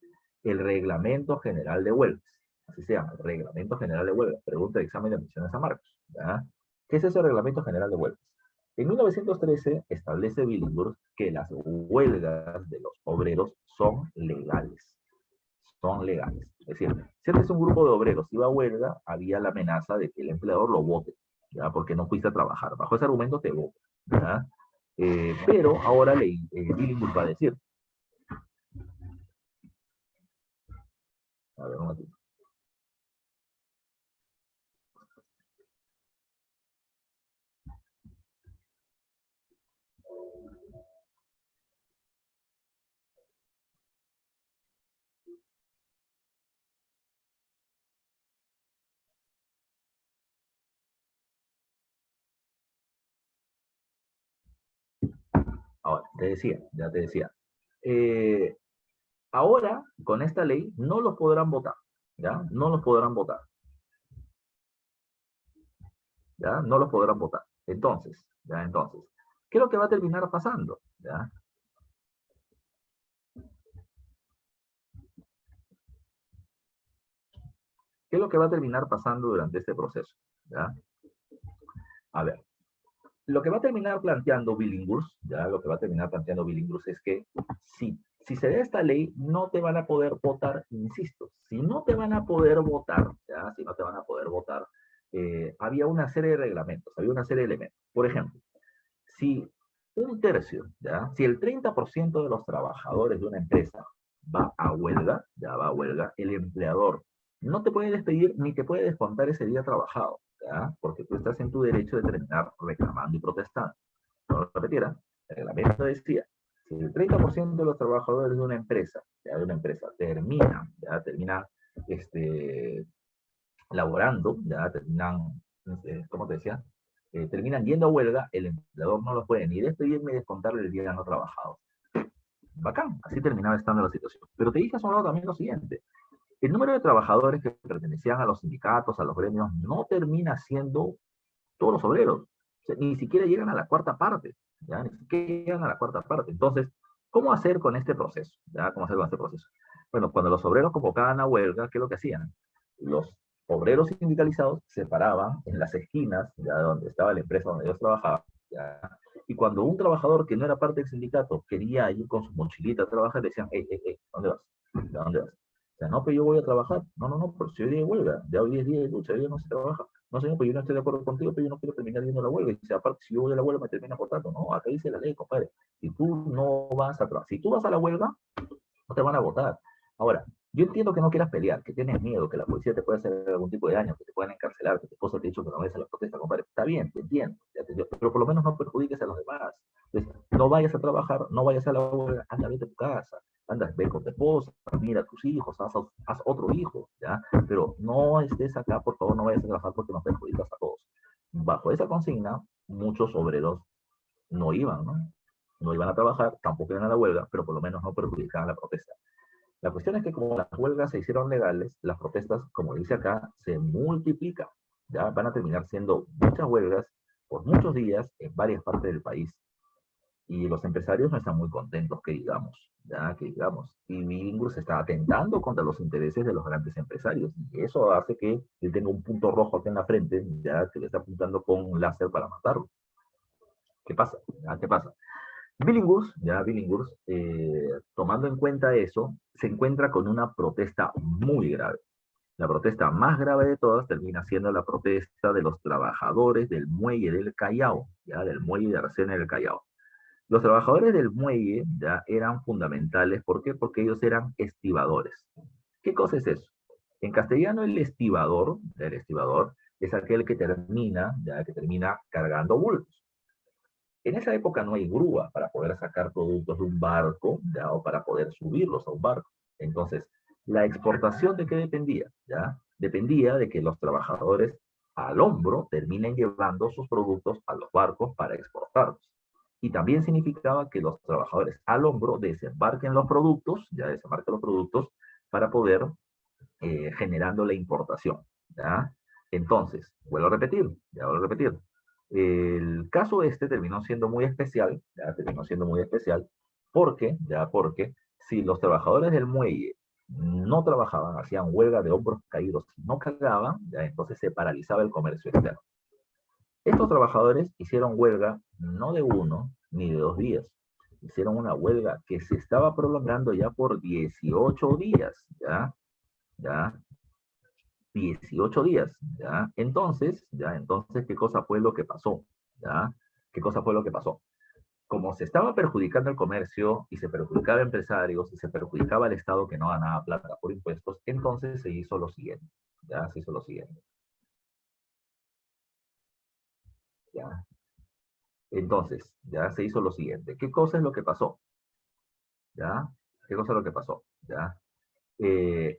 A: El Reglamento General de Huelgas, así se llama, el Reglamento General de Huelgas, pregunta de examen de admisión de San Marcos, ¿ya? ¿Qué es ese Reglamento General de Huelgas? En 1913 establece Billinghurst que las huelgas de los obreros son legales. Son legales. Es decir, si antes un grupo de obreros iba a huelga, había la amenaza de que el empleador lo vote, ¿ya? Porque no fuiste a trabajar. Bajo ese argumento te voto, ¿ya? Pero ahora Billinghurst va a decir, a ver, un ratito. Ahora, ya te decía. Eh, Ahora, con esta ley, no los podrán votar, ¿ya? No los podrán votar, ¿ya? No los podrán votar. Entonces, ¿ya? Entonces, ¿qué es lo que va a terminar pasando? ¿Ya? ¿Qué es lo que va a terminar pasando durante este proceso? ¿Ya? A ver, lo que va a terminar planteando Billinghurst, ya lo que va a terminar planteando Billinghurst es que si se da esta ley, no te van a poder votar, insisto, si no te van a poder votar, ya, si no te van a poder votar, había una serie de reglamentos, había una serie de elementos. Por ejemplo, si un tercio, ya, si el 30% de los trabajadores de una empresa va a huelga, ya va a huelga, el empleador no te puede despedir ni te puede descontar ese día trabajado. ¿Ya? Porque tú estás en tu derecho de terminar reclamando y protestando. No lo repetiera, el reglamento decía, si el 30% de los trabajadores de una empresa, ya de una empresa, termina laborando, ya terminan, ¿cómo te decía? Terminan yendo a huelga, el empleador no los puede ni despedir ni descontarle el día no trabajado. Bacán, así terminaba estando la situación. Pero te dije a su lado también lo siguiente, el número de trabajadores que pertenecían a los sindicatos, a los gremios, no termina siendo todos los obreros. O sea, ni siquiera llegan a la cuarta parte, ¿ya? Ni siquiera llegan a la cuarta parte. Entonces, ¿cómo hacer con este proceso? ¿Ya? ¿Cómo hacer con este proceso? Bueno, cuando los obreros convocaban a huelga, ¿qué es lo que hacían? Los obreros sindicalizados se paraban en las esquinas, ya donde estaba la empresa donde ellos trabajaban, ¿ya? Y cuando un trabajador que no era parte del sindicato quería ir con su mochilita a trabajar, le decían, ¿dónde vas? ¿De dónde vas? O sea, no, pero yo voy a trabajar. No, no, no, pero si hoy día de huelga, ya hoy es día de lucha, hoy día no se trabaja. No, señor, pues yo no estoy de acuerdo contigo, pero yo no quiero terminar yendo a la huelga. Y dice, aparte, si yo voy a la huelga, me termina votando. No, acá dice la ley, compadre. Si tú no vas a trabajar, si tú vas a la huelga, no te van a votar. Ahora, yo entiendo que no quieras pelear, que tienes miedo, que la policía te pueda hacer algún tipo de daño, que te puedan encarcelar, que tu esposa te ha dicho que no vayas a la protesta, compadre. Está bien, te entiendo, pero por lo menos no perjudiques a los demás. Entonces, no vayas a trabajar, no vayas a la huelga, anda, vete a tu casa. anda, ve con tu esposa, mira a tus hijos, haz otro hijo, ¿ya? Pero no estés acá, por favor, no vayas a trabajar porque nos perjudicas a todos. Bajo esa consigna, muchos obreros no iban, ¿no? No iban a trabajar, tampoco iban a la huelga, pero por lo menos no perjudicaban la protesta. La cuestión es que como las huelgas se hicieron legales, las protestas, como dice acá, se multiplican. Ya van a terminar siendo muchas huelgas por muchos días en varias partes del país. Y los empresarios no están muy contentos, que digamos, ya que digamos. Y Billinghurst se está atentando contra los intereses de los grandes empresarios. Y eso hace que él tenga un punto rojo aquí en la frente, ya que le está apuntando con un láser para matarlo. ¿Qué pasa? ¿Ya? ¿Qué pasa? Billinghurst, tomando en cuenta eso, se encuentra con una protesta muy grave. La protesta más grave de todas termina siendo la protesta de los trabajadores del muelle del Callao, ya del muelle de Aracena del Callao. Los trabajadores del muelle ya eran fundamentales. ¿Por qué? Porque ellos eran estibadores. ¿Qué cosa es eso? En castellano el estibador es aquel que termina cargando bultos. En esa época no hay grúa para poder sacar productos de un barco, ¿ya? O para poder subirlos a un barco. Entonces, la exportación de qué dependía, ¿ya? Dependía de que los trabajadores al hombro terminen llevando sus productos a los barcos para exportarlos. Y también significaba que los trabajadores al hombro desembarquen los productos, ya desembarquen los productos para poder generando la importación, ¿ya? Entonces, vuelvo a repetir, el caso este terminó siendo muy especial, ya terminó siendo muy especial, porque si los trabajadores del muelle no trabajaban, hacían huelga de hombros caídos, no cargaban, ya entonces se paralizaba el comercio externo. Estos trabajadores hicieron huelga no de uno ni de 2 días, hicieron una huelga que se estaba prolongando ya por 18 días, ya, 18 días, entonces, ¿qué cosa fue lo que pasó? ¿Ya? ¿Qué cosa fue lo que pasó? Como se estaba perjudicando el comercio y se perjudicaba a empresarios y se perjudicaba al Estado que no ganaba plata por impuestos, entonces se hizo lo siguiente, ¿ya? Se hizo lo siguiente, ¿ya? Entonces, ya se hizo lo siguiente. ¿Qué cosa es lo que pasó? ¿Ya? ¿Qué cosa es lo que pasó? ¿Ya?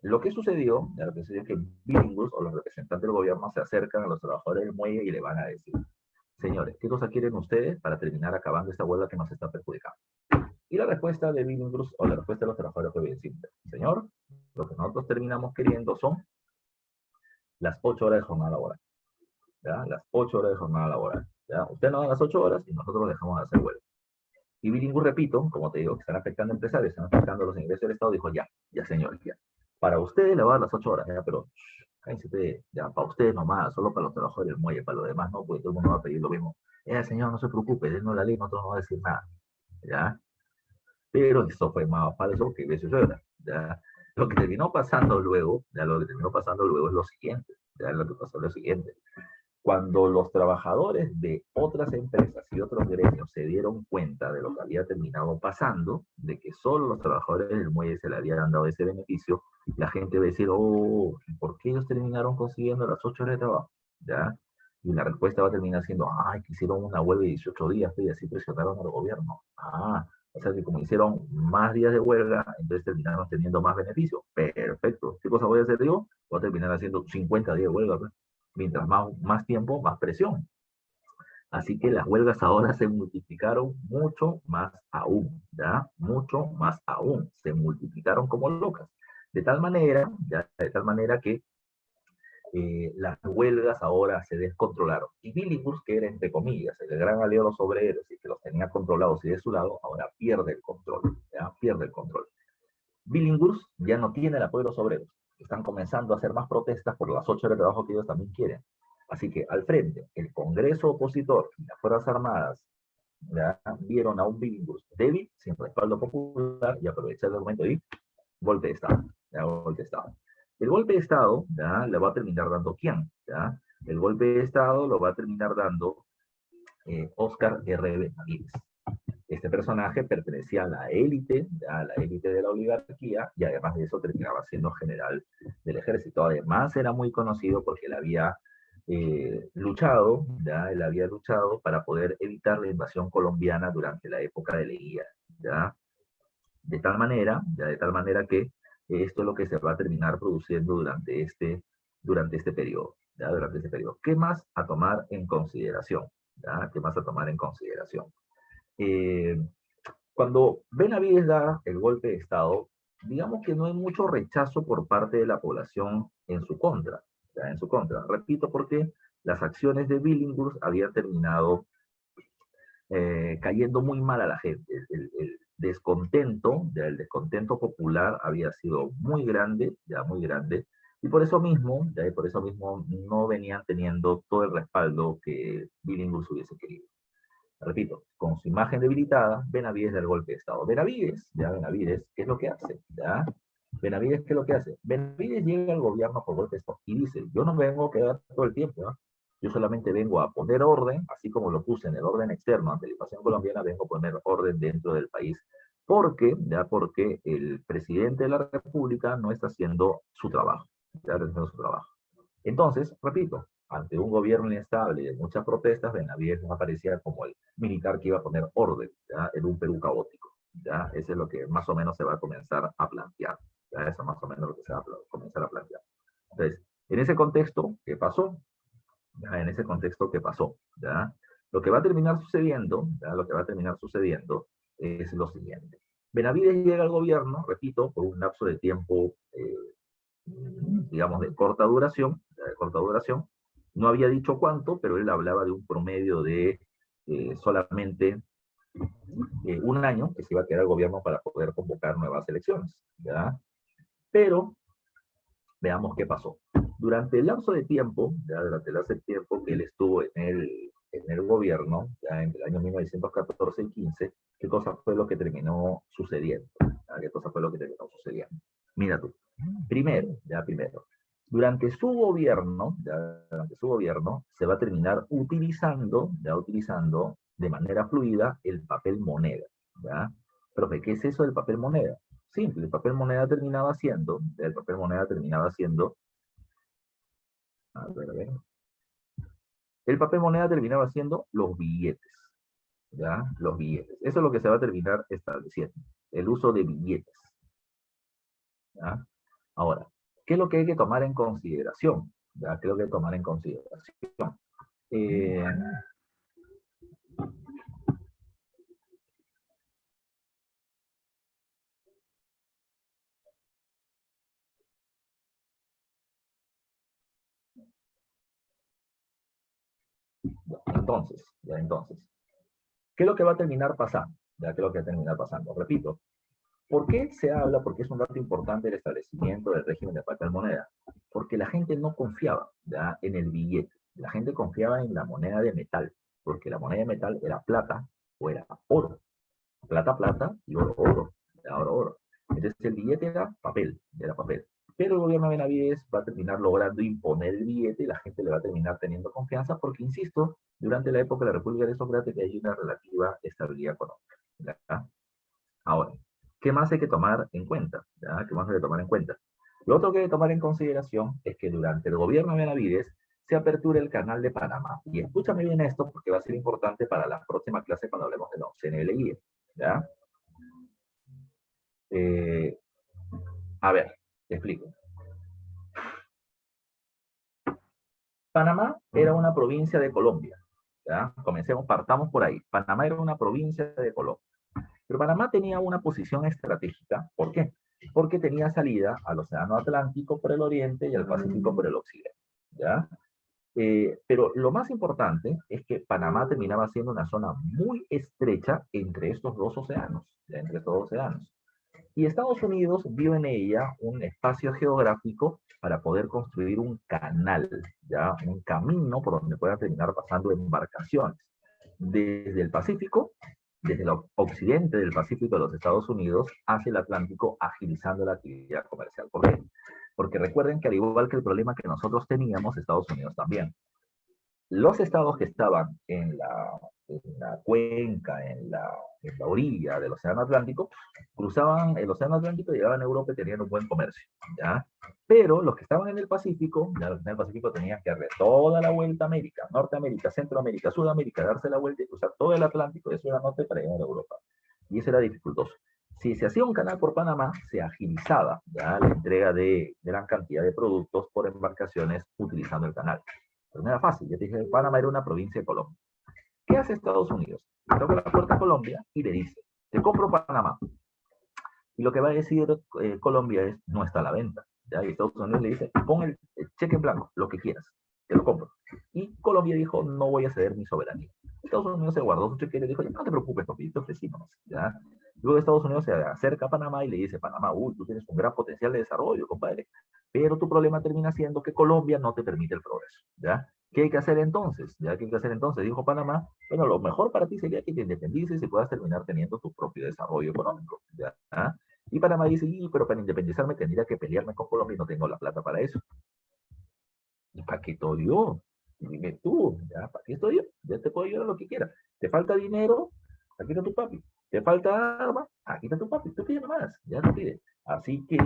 A: Lo que sucedió, ya lo que sucedió es que Billinghurst o los representantes del gobierno se acercan a los trabajadores del muelle y le van a decir, señores, ¿qué cosa quieren ustedes para terminar acabando esta huelga que nos está perjudicando? Y la respuesta de Billinghurst o la respuesta de los trabajadores fue bien simple. Señor, lo que nosotros terminamos queriendo son las 8 horas de jornada laboral. ¿Ya? Las 8 horas de jornada laboral. ¿Ya? Usted nos da las 8 horas y nosotros dejamos de hacer huelga. Y Billinghurst, repito, como te digo, que están afectando a empresarios, están afectando los ingresos del Estado, dijo, ya señores, ya. Para ustedes le va a dar las 8 horas, ya, pero cállense, ya, para ustedes nomás, solo para los trabajadores del muelle, para los demás no, porque todo el mundo va a pedir lo mismo. Señor, no se preocupe, denos la ley, nosotros no vamos a decir nada, ¿ya? Pero eso fue más falso que eso era, ¿ya? Lo que terminó pasando luego, es lo siguiente, ya, lo que pasó es lo siguiente. Cuando los trabajadores de otras empresas y otros gremios se dieron cuenta de lo que había terminado pasando, de que solo los trabajadores del muelle se le habían dado ese beneficio, la gente va a decir, oh, ¿por qué ellos terminaron consiguiendo las 8 horas de trabajo? ¿Ya? Y la respuesta va a terminar siendo, ay, que hicieron una huelga de 18 días y así presionaron al gobierno. O sea que como hicieron más días de huelga, entonces terminaron teniendo más beneficio. Perfecto. ¿Qué cosa voy a hacer yo? Voy a terminar haciendo 50 días de huelga, pues. Mientras más tiempo, más presión. Así que las huelgas ahora se multiplicaron mucho más aún, ¿ya? Mucho más aún. Se multiplicaron como locas. De tal manera que las huelgas ahora se descontrolaron. Y Billinghurst, que era entre comillas el gran aliado de los obreros y que los tenía controlados y de su lado, ahora pierde el control, ¿ya? Pierde el control. Billinghurst ya no tiene el apoyo de los obreros. Están comenzando a hacer más protestas por las 8 horas de trabajo que ellos también quieren. Así que al frente, el Congreso opositor y las Fuerzas Armadas ya vieron a un Billinghurst débil, sin respaldo popular, y aprovecharon el momento y golpe de Estado. Ya, golpe de Estado. El golpe de Estado ya le va a terminar dando ¿quién? ¿Ya? El golpe de Estado lo va a terminar dando Óscar R. Benavides. Este personaje pertenecía a la élite de la oligarquía, y además de eso terminaba siendo general del ejército. Además era muy conocido porque él había luchado, ¿ya? Él había luchado para poder evitar la invasión colombiana durante la época de Leguía, ¿ya? de tal manera que esto es lo que se va a terminar produciendo durante este periodo, ¿ya? Durante este periodo. ¿Qué más a tomar en consideración? ¿Ya? ¿Qué más a tomar en consideración? Eh, Cuando Benavides da el golpe de Estado, digamos que no hay mucho rechazo por parte de la población en su contra, ¿ya? En su contra. Repito, porque las acciones de Billinghurst habían terminado cayendo muy mal a la gente. El descontento, ya el descontento popular había sido muy grande, ya muy grande, y por eso mismo, ya y por eso mismo no venían teniendo todo el respaldo que Billinghurst hubiese querido. Repito, con su imagen debilitada, Benavides da el golpe de Estado. Benavides, ¿qué es lo que hace? ¿Ya? Benavides, ¿qué es lo que hace? Benavides llega al gobierno por golpe de Estado y dice, yo no vengo a quedar todo el tiempo, ¿no? Yo solamente vengo a poner orden, así como lo puse en el orden externo ante la invasión colombiana, vengo a poner orden dentro del país. Porque el presidente de la República no está haciendo su trabajo. Ya está haciendo su trabajo. Entonces, repito, ante un gobierno inestable y de muchas protestas, Benavides nos aparecía como el militar que iba a poner orden, ¿ya? En un Perú caótico. ¿Ya? Eso es lo que más o menos se va a comenzar a plantear. ¿Ya? Eso más o menos lo que se va a comenzar a plantear. Entonces, en ese contexto, ¿qué pasó? ¿Ya? En ese contexto, ¿qué pasó? ¿Ya? Lo que va a terminar sucediendo, ¿ya? Lo que va a terminar sucediendo es lo siguiente. Benavides llega al gobierno, repito, por un lapso de tiempo digamos, de corta duración, No había dicho cuánto, pero él hablaba de un promedio de solamente un año que se iba a quedar el gobierno para poder convocar nuevas elecciones. ¿Ya? Pero veamos qué pasó. Durante el lapso de tiempo, durante el lapso de tiempo que él estuvo en el gobierno, ya entre el año 1914 y 15, ¿qué cosa fue lo que terminó sucediendo? ¿Ya? ¿Qué cosa fue lo que terminó sucediendo? Mira tú. Primero, durante su gobierno, se va a terminar utilizando de manera fluida el papel moneda, ¿ya? Profe, ¿qué es eso del papel moneda? Simple, el papel moneda terminaba siendo, a ver, el papel moneda terminaba siendo los billetes, ¿ya? Los billetes. Eso es lo que se va a terminar estableciendo, el uso de billetes, ¿ya? Ahora, ¿qué es lo que hay que tomar en consideración? ¿Ya? ¿Qué es lo que hay que tomar en consideración? Eh, entonces, ¿qué es lo que va a terminar pasando? ¿Ya? ¿Qué es lo que va a terminar pasando? Repito, ¿por qué se habla? Porque es un dato importante el establecimiento del régimen de papel moneda. Porque la gente no confiaba, ¿ya? En el billete. La gente confiaba en la moneda de metal, porque la moneda de metal era plata o era oro. Plata, plata y oro, oro. Oro, oro. Entonces el billete era papel. Pero el gobierno de Benavides va a terminar logrando imponer el billete y la gente le va a terminar teniendo confianza porque, insisto, durante la época de la República Aristocrática hay una relativa estabilidad económica. ¿Ya? Ahora, ¿qué más hay que tomar en cuenta? ¿Ya? ¿Qué más hay que tomar en cuenta? Lo otro que hay que tomar en consideración es que durante el gobierno de Benavides se apertura el canal de Panamá. Y escúchame bien esto porque va a ser importante para la próxima clase cuando hablemos de la CNLI. ¿Ya? Eh, a ver, te explico. Panamá era una provincia de Colombia. ¿Ya? Partamos por ahí. Panamá era una provincia de Colombia. Pero Panamá tenía una posición estratégica. ¿Por qué? Porque tenía salida al Océano Atlántico por el oriente y al Pacífico por el occidente. ¿Ya? Pero lo más importante es que Panamá terminaba siendo una zona muy estrecha entre estos dos océanos. ¿Ya? Entre estos dos océanos. Y Estados Unidos vio en ella un espacio geográfico para poder construir un canal, ¿ya? Un camino por donde puedan terminar pasando embarcaciones. Desde el Pacífico, desde el occidente del Pacífico de los Estados Unidos hacia el Atlántico, agilizando la actividad comercial. ¿Por qué? Porque recuerden que al igual que el problema que nosotros teníamos, Estados Unidos también. Los estados que estaban en la cuenca, en la orilla del Océano Atlántico, cruzaban el Océano Atlántico y llegaban a Europa y tenían un buen comercio, ¿ya? Pero los que estaban en el Pacífico, ya los que estaban en el Pacífico tenían que darle toda la vuelta a América, Norteamérica, Centroamérica, Sudamérica, darse la vuelta y cruzar todo el Atlántico de sur a norte para llegar a Europa. Y eso era dificultoso. Si se hacía un canal por Panamá, se agilizaba, ¿ya?, la entrega de gran cantidad de productos por embarcaciones utilizando el canal. Pero no era fácil, ya te dije, Panamá era una provincia de Colombia. ¿Qué hace Estados Unidos? Le toca la puerta a Colombia y le dice, te compro Panamá. Y lo que va a decir Colombia es, no está a la venta. ¿Ya? Y Estados Unidos le dice, pon el cheque en blanco, lo que quieras, te lo compro. Y Colombia dijo, no voy a ceder mi soberanía. Estados Unidos se guardó su cheque y le dijo, no te preocupes, papi, te ofrecimos. ¿Ya? Luego Estados Unidos se acerca a Panamá y le dice, Panamá, uy, tú tienes un gran potencial de desarrollo, compadre, pero tu problema termina siendo que Colombia no te permite el progreso. ¿Ya? ¿Qué hay que hacer entonces? ¿Ya? ¿Qué hay que hacer entonces? Dijo Panamá, bueno, lo mejor para ti sería que te independices y puedas terminar teniendo tu propio desarrollo económico. ¿Ya? Y Panamá dice, pero para independizarme tendría que pelearme con Colombia y no tengo la plata para eso. ¿Y para qué estoy yo? Dime tú, ¿ya? ¿Para qué estoy yo? Ya te puedo ayudar a lo que quieras. ¿Te falta dinero? Aquí está tu papi. ¿Te falta arma? Aquí está tu papi. Tú pide más, ya te pide. Así que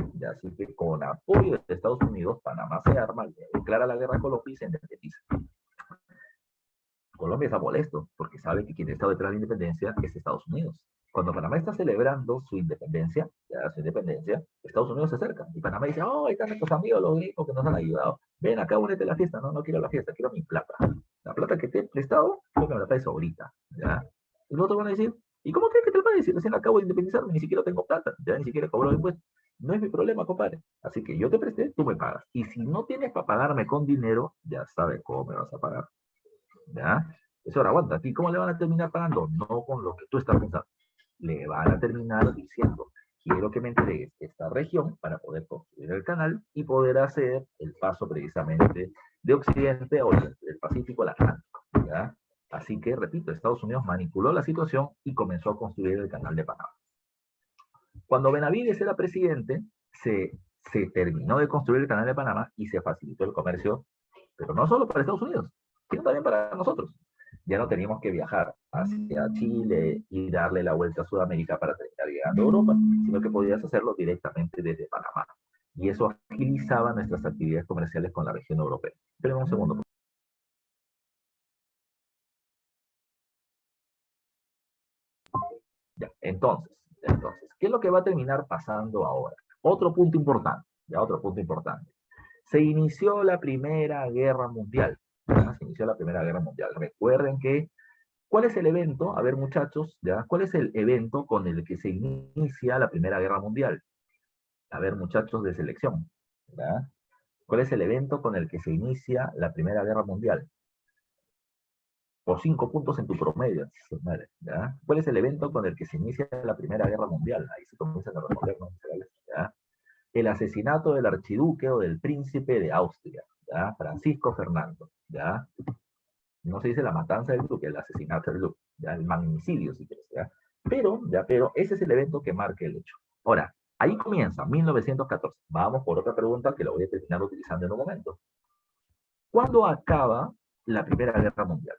A: con apoyo de Estados Unidos, Panamá se arma, declara la guerra a Colombia y se independiza. Colombia está molesto porque sabe que quien está detrás de la independencia es Estados Unidos. Cuando Panamá está celebrando su independencia, Estados Unidos se acerca y Panamá dice, oh, ahí están nuestros amigos los gringos que nos han ayudado. Ven acá, únete a la fiesta. No, no quiero la fiesta, quiero mi plata. La plata que te he prestado, creo que me la pagues ahorita. ¿Ya? Y los otros van a decir, ¿y cómo crees que te la pagues? Si recién acabo de independizarme, ni siquiera tengo plata, ya ni siquiera cobro impuestos. No es mi problema, compadre. Así que yo te presté, tú me pagas. Y si no tienes para pagarme con dinero, ya sabes cómo me vas a pagar. ¿Ya? Eso ahora aguanta. ¿Y cómo le van a terminar pagando? No con lo que tú estás pensando. Le van a terminar diciendo, quiero que me entregues esta región para poder construir el canal y poder hacer el paso precisamente de Occidente o del Pacífico al Atlántico. ¿Ya? Así que, repito, Estados Unidos manipuló la situación y comenzó a construir el canal de Panamá. Cuando Benavides era presidente, se terminó de construir el canal de Panamá y se facilitó el comercio, pero no solo para Estados Unidos, sino también para nosotros. Ya no teníamos que viajar hacia Chile y darle la vuelta a Sudamérica para terminar llegando a Europa, sino que podías hacerlo directamente desde Panamá. Y eso agilizaba nuestras actividades comerciales con la región europea. Espérenme un segundo. Ya, entonces, ¿qué es lo que va a terminar pasando ahora? Otro punto importante, ya otro punto importante. Se inició la Primera Guerra Mundial. ¿Ya? Se inició la Primera Guerra Mundial. Recuerden que, ¿cuál es el evento? A ver, muchachos, ¿ya? ¿Cuál es el evento con el que se inicia la Primera Guerra Mundial? A ver, muchachos de selección, ¿ya? ¿Cuál es el evento con el que se inicia la Primera Guerra Mundial? Por 5 puntos en tu promedio, ¿ya? ¿Cuál es el evento con el que se inicia la Primera Guerra Mundial? Ahí se comienzan a responder, ¿no? ¿Ya? El asesinato del archiduque o del príncipe de Austria, ¿ya? Francisco Fernando, ¿ya? No se dice la matanza del duque, el asesinato del duque, ¿ya? El magnicidio, si quieres, ¿ya? Pero ese es el evento que marca el hecho. Ahora, ahí comienza, 1914. Vamos por otra pregunta que la voy a terminar utilizando en un momento. ¿Cuándo acaba la Primera Guerra Mundial?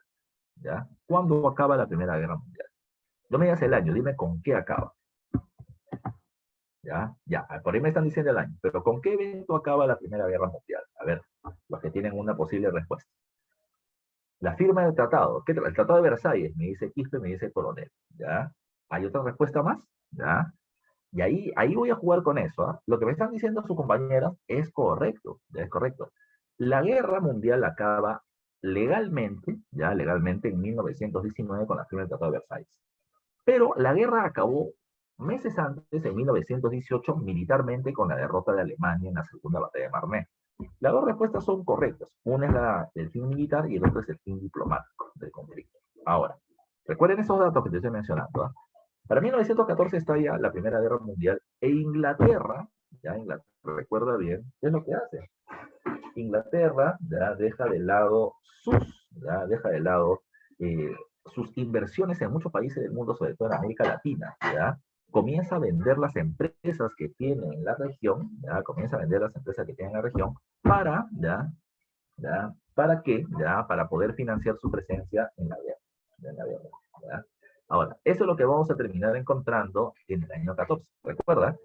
A: ¿Ya? ¿Cuándo acaba la Primera Guerra Mundial? No me digas el año, dime con qué acaba. ¿Ya? Ya, por ahí me están diciendo el año, pero ¿con qué evento acaba la Primera Guerra Mundial? A ver, los que tienen una posible respuesta. La firma del tratado. ¿Qué, el Tratado de Versalles? Me dice Quispe, me dice Coronel. ¿Ya? ¿Hay otra respuesta más? ¿Ya? Y ahí voy a jugar con eso. ¿eh? Lo que me están diciendo sus compañeros es correcto, ya es correcto. La guerra mundial acaba legalmente, ya legalmente en 1919 con la firma del Tratado de Versalles. Pero la guerra acabó meses antes, en 1918, militarmente con la derrota de Alemania en la Segunda Batalla de Marne. Las dos respuestas son correctas. Una es el fin militar y el otro es el fin diplomático del conflicto. Ahora, recuerden esos datos que te estoy mencionando. ¿eh? Para 1914 estalla la Primera Guerra Mundial e Inglaterra, ya Inglaterra, recuerda bien, ¿qué es lo que hace? Inglaterra ya deja de lado sus inversiones en muchos países del mundo, sobre todo en América Latina, ¿ya? Comienza a vender las empresas que tiene en la región, ¿ya? Comienza a vender las empresas que tiene en la región para, ¿para qué? ¿Ya? Para poder financiar su presencia en la guerra, ¿ya? Ahora, eso es lo que vamos a terminar encontrando en el año 14. Recuerda,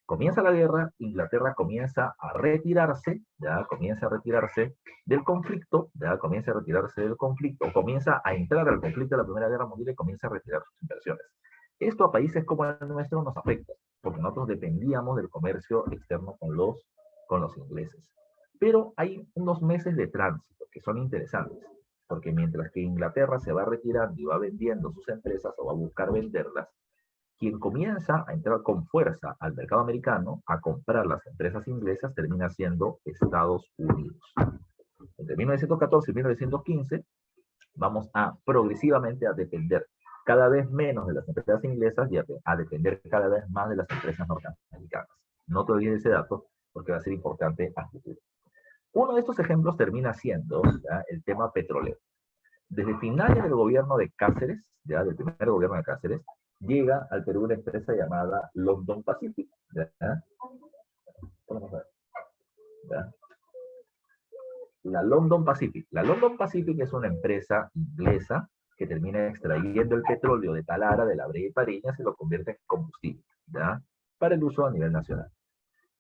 A: comienza la guerra, Inglaterra comienza a retirarse, ya comienza a retirarse del conflicto, ya comienza a retirarse del conflicto, comienza a entrar al conflicto de la Primera Guerra Mundial y comienza a retirar sus inversiones. Esto a países como el nuestro nos afecta, porque nosotros dependíamos del comercio externo con los ingleses. Pero hay unos meses de tránsito que son interesantes, porque mientras que Inglaterra se va retirando y va vendiendo sus empresas o va a buscar venderlas, quien comienza a entrar con fuerza al mercado americano a comprar las empresas inglesas termina siendo Estados Unidos. Entre 1914 y 1915 vamos a progresivamente a depender cada vez menos de las empresas inglesas y a depender cada vez más de las empresas norteamericanas. No te olvides ese dato porque va a ser importante a futuro. Uno de estos ejemplos termina siendo ¿ya? El tema petrolero. Desde finales del gobierno de Cáceres, ya del primer gobierno de Cáceres, llega al Perú una empresa llamada London Pacific. ¿Ya? Vamos a ver. ¿Ya? La London Pacific. La London Pacific es una empresa inglesa que termina extrayendo el petróleo de Talara, de la Brea y Pariñas, y lo convierte en combustible, ¿ya? Para el uso a nivel nacional.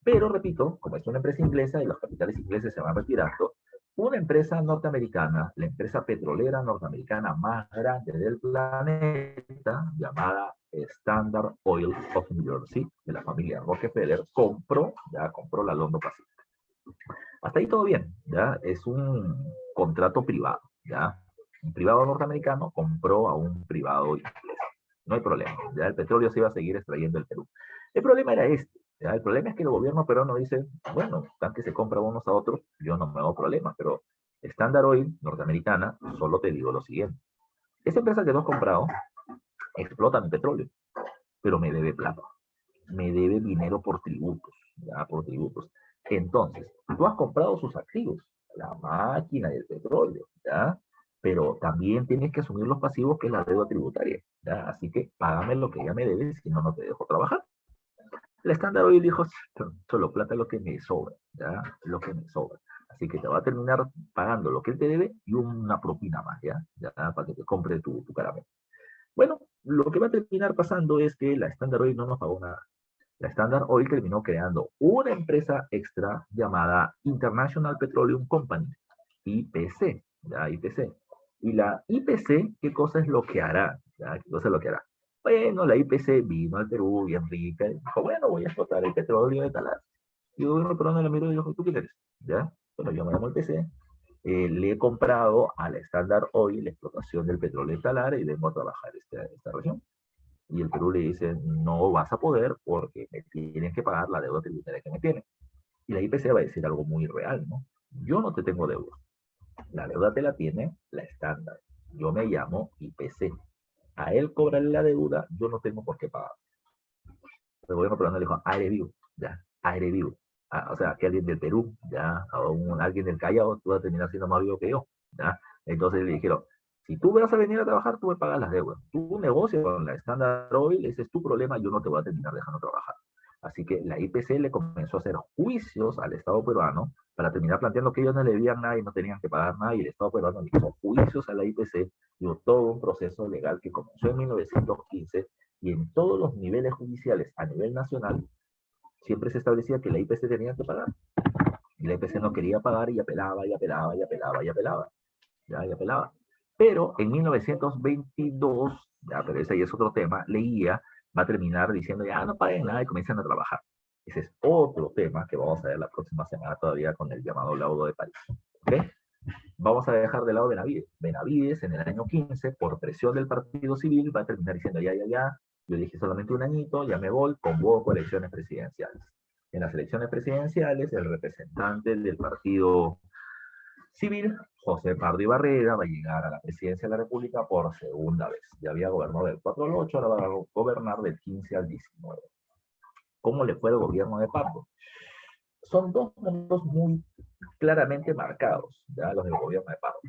A: Pero, repito, como es una empresa inglesa y los capitales ingleses se van retirando, una empresa norteamericana, la empresa petrolera norteamericana más grande del planeta, llamada Standard Oil of New Jersey, de la familia Rockefeller, compró la London Pacific. Hasta ahí todo bien, ¿ya? Es un contrato privado, ¿ya? Un privado norteamericano compró a un privado inglés. No hay problema, ¿ya? El petróleo se iba a seguir extrayendo del Perú. El problema era este, ¿ya? El problema es que el gobierno peruano dice, bueno, tan que se compra unos a otros, yo no me hago problema, pero Standard Oil, norteamericana, solo te digo lo siguiente. Esa empresa que tú has comprado explota mi petróleo, pero me debe plata, me debe dinero por tributos, ¿ya? Por tributos. Entonces, tú has comprado sus activos, la máquina y el petróleo, ¿ya? Pero también tienes que asumir los pasivos que es la deuda tributaria, ¿ya? Así que págame lo que ya me debes, si no, no te dejo trabajar. El estándar hoy dijo, solo plata lo que me sobra, ¿ya? Lo que me sobra. Así que te va a terminar pagando lo que él te debe y una propina más, ¿ya? ¿Ya? Para que te compre tu caramelo. Bueno, lo que va a terminar pasando es que la Standard Oil no nos pagó nada. La Standard Oil terminó creando una empresa extra llamada International Petroleum Company, IPC, ¿ya? IPC. Y la IPC, ¿qué cosa es lo que hará? ¿Ya? ¿Qué cosa es lo que hará? Bueno, la IPC vino al Perú bien rica y dijo, bueno, voy a explotar el petróleo de Talar. Y el gobierno peruano le miró y dijo, ¿tú qué eres? ¿Ya? Bueno, yo me llamo IPC, le he comprado a la Standard Oil la explotación del petróleo de Talar y vengo a trabajar esta región. Y el Perú le dice, no vas a poder porque me tienes que pagar la deuda tributaria que me tiene. Y la IPC va a decir algo muy real, ¿no? Yo no te tengo deuda. La deuda te la tiene la estándar. Yo me llamo IPC. A él cobrarle la deuda, yo no tengo por qué pagar. El gobierno peruano le dijo, aire vivo, ya, aire vivo. Ah, o sea, que alguien del Perú, ya, o alguien del Callao, tú vas a terminar siendo más vivo que yo, ya. Entonces le dijeron, si tú vas a venir a trabajar, tú me pagas las deudas. Tú negocias con la Standard Oil, ese es tu problema, yo no te voy a terminar dejando trabajar. Así que la IPC le comenzó a hacer juicios al Estado peruano para terminar planteando que ellos no le debían nada y no tenían que pagar nada, y el Estado peruano le hizo juicios a la IPC y todo un proceso legal que comenzó en 1915 y en todos los niveles judiciales a nivel nacional siempre se establecía que la IPC tenía que pagar. Y la IPC no quería pagar y apelaba, y apelaba, y apelaba, y apelaba. Ya, y apelaba. Pero en 1922, ya, pero ese ya es otro tema, leía, va a terminar diciendo, ya no paguen nada y comienzan a trabajar. Ese es otro tema que vamos a ver la próxima semana todavía con el llamado laudo de París. ¿Ok? Vamos a dejar de lado Benavides. Benavides en el año 15, por presión del Partido Civil, va a terminar diciendo, ya, yo dije solamente un añito, ya me voy, convoco elecciones presidenciales. En las elecciones presidenciales, el representante del Partido Civil, José Pardo Ibarrera, va a llegar a la presidencia de la República por segunda vez. Ya había gobernado del 4 al 8, ahora va a gobernar del 15 al 19. ¿Cómo le fue el gobierno de Pardo? Son dos mundos muy claramente marcados, ya los del gobierno de Pardo.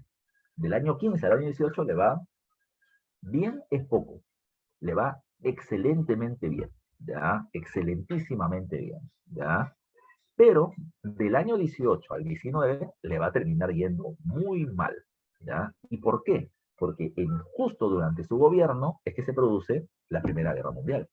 A: Del año 15 al año 18 le va bien, es poco, le va excelentemente bien, ya, excelentísimamente bien, ya, pero del año 18 al 19 le va a terminar yendo muy mal, ya. ¿Y por qué? Porque justo durante su gobierno es que se produce la Primera Guerra Mundial.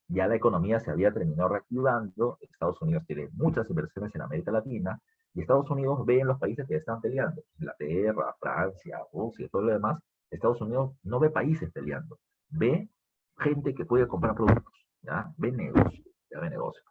A: Ya la economía se había terminado reactivando, Estados Unidos tiene muchas inversiones en América Latina, y Estados Unidos ve en los países que están peleando, Inglaterra, Francia, Rusia y todo lo demás, Estados Unidos no ve países peleando, ve gente que puede comprar productos, ¿ya? Ve negocio, ya ve negocio.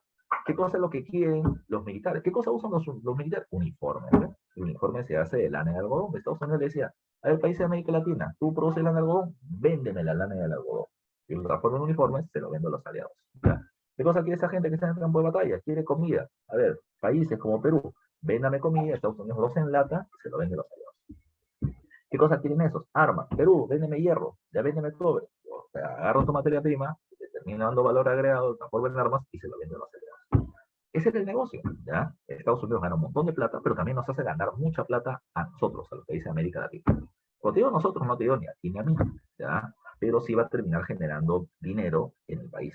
A: ¿Qué cosa es lo que quieren los militares? ¿Qué cosa usan los militares? Uniformes, ¿no? El uniforme se hace de lana de algodón. Estados Unidos le decía, a ver, país de América Latina, tú produces lana de algodón, véndeme la lana del algodón. Y lo transforman en uniformes, se lo vendo a los aliados, ¿ya? ¿Qué cosa quiere esa gente que está en el campo de batalla? Quiere comida. A ver, países como Perú, véndame comida, Estados Unidos los enlata y se lo vende a los aliados. ¿Qué cosa quieren esos? Armas. Perú, véndeme hierro, ya véndeme cobre. O sea, agarro tu materia prima, te termina dando valor agregado, transforma en armas y se lo vende a los aliados. Ese es el negocio, ¿ya? Estados Unidos gana un montón de plata, pero también nos hace ganar mucha plata a nosotros, a los países de América Latina. Cuando te digo nosotros, no te digo ni a ti ni a mí, ¿ya? Pero sí va a terminar generando dinero en el país.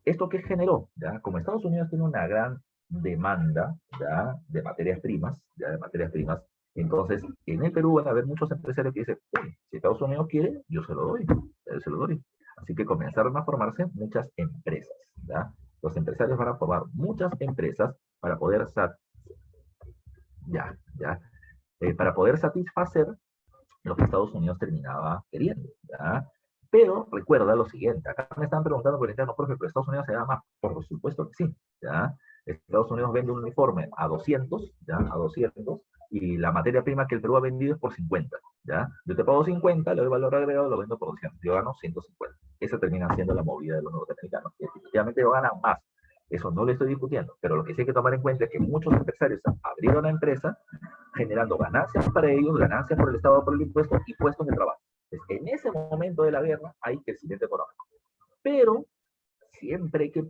A: ¿Esto qué generó? ¿Ya? Como Estados Unidos tiene una gran demanda, ¿ya? De materias primas, ¿ya? De materias primas, entonces en el Perú van a haber muchos empresarios que dicen, uy, si Estados Unidos quiere, yo se lo doy, yo se lo doy. Así que comenzaron a formarse muchas empresas, ¿ya? Los empresarios van a formar muchas empresas para poder, para poder satisfacer lo que Estados Unidos terminaba queriendo, ¿ya? Pero recuerda lo siguiente, acá me están preguntando por el interno, profe, pero Estados Unidos se da más. Por supuesto que sí, ¿ya? Estados Unidos vende un uniforme a 200, ¿ya? A 200, y la materia prima que el Perú ha vendido es por 50, ¿ya? Yo te pago 50, le doy valor agregado, lo vendo por 200, yo gano 150. Esa termina siendo la movida de los norteamericanos, que definitivamente ellos ganan más. Eso no lo estoy discutiendo, pero lo que sí hay que tomar en cuenta es que muchos empresarios abrieron una empresa generando ganancias para ellos, ganancias por el Estado por el impuesto y puestos de trabajo. Entonces, en ese momento de la guerra hay crecimiento económico. Pero siempre hay que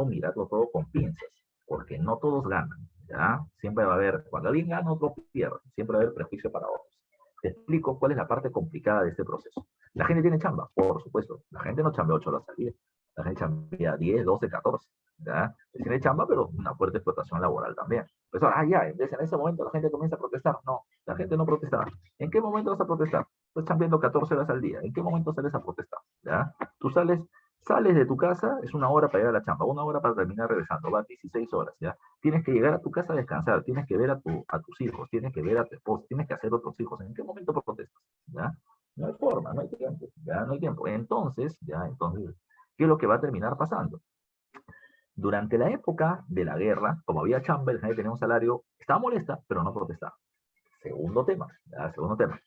A: mirarlo todo con pinzas, porque no todos ganan, ¿ya? Siempre va a haber, cuando alguien gana, otro pierde, siempre va a haber prejuicio para otros. Te explico cuál es la parte complicada de este proceso. La gente tiene chamba, por supuesto. La gente no chambea 8 horas al día. La gente chambea 10, 12, 14. ¿Ya? Tiene chamba, pero una fuerte explotación laboral también. Pues ahora, ya, en ese momento la gente comienza a protestar. No, la gente no protesta. ¿En qué momento vas a protestar? Estás chambeando 14 horas al día. ¿En qué momento sales a protestar? ¿Ya? Tú sales de tu casa, es una hora para llegar a la chamba, una hora para terminar regresando, va 16 horas, ¿ya? Tienes que llegar a tu casa a descansar, tienes que ver a tus hijos, tienes que ver a tu esposo, tienes que hacer otros hijos. ¿En qué momento protestas? ¿Ya? No hay forma, no hay tiempo, ¿ya? No hay tiempo. Entonces, ¿qué es lo que va a terminar pasando? Durante la época de la guerra, como había chamba, la gente tenía un salario, estaba molesta, pero no protestaba. Segundo tema, ¿ya? Segundo tema.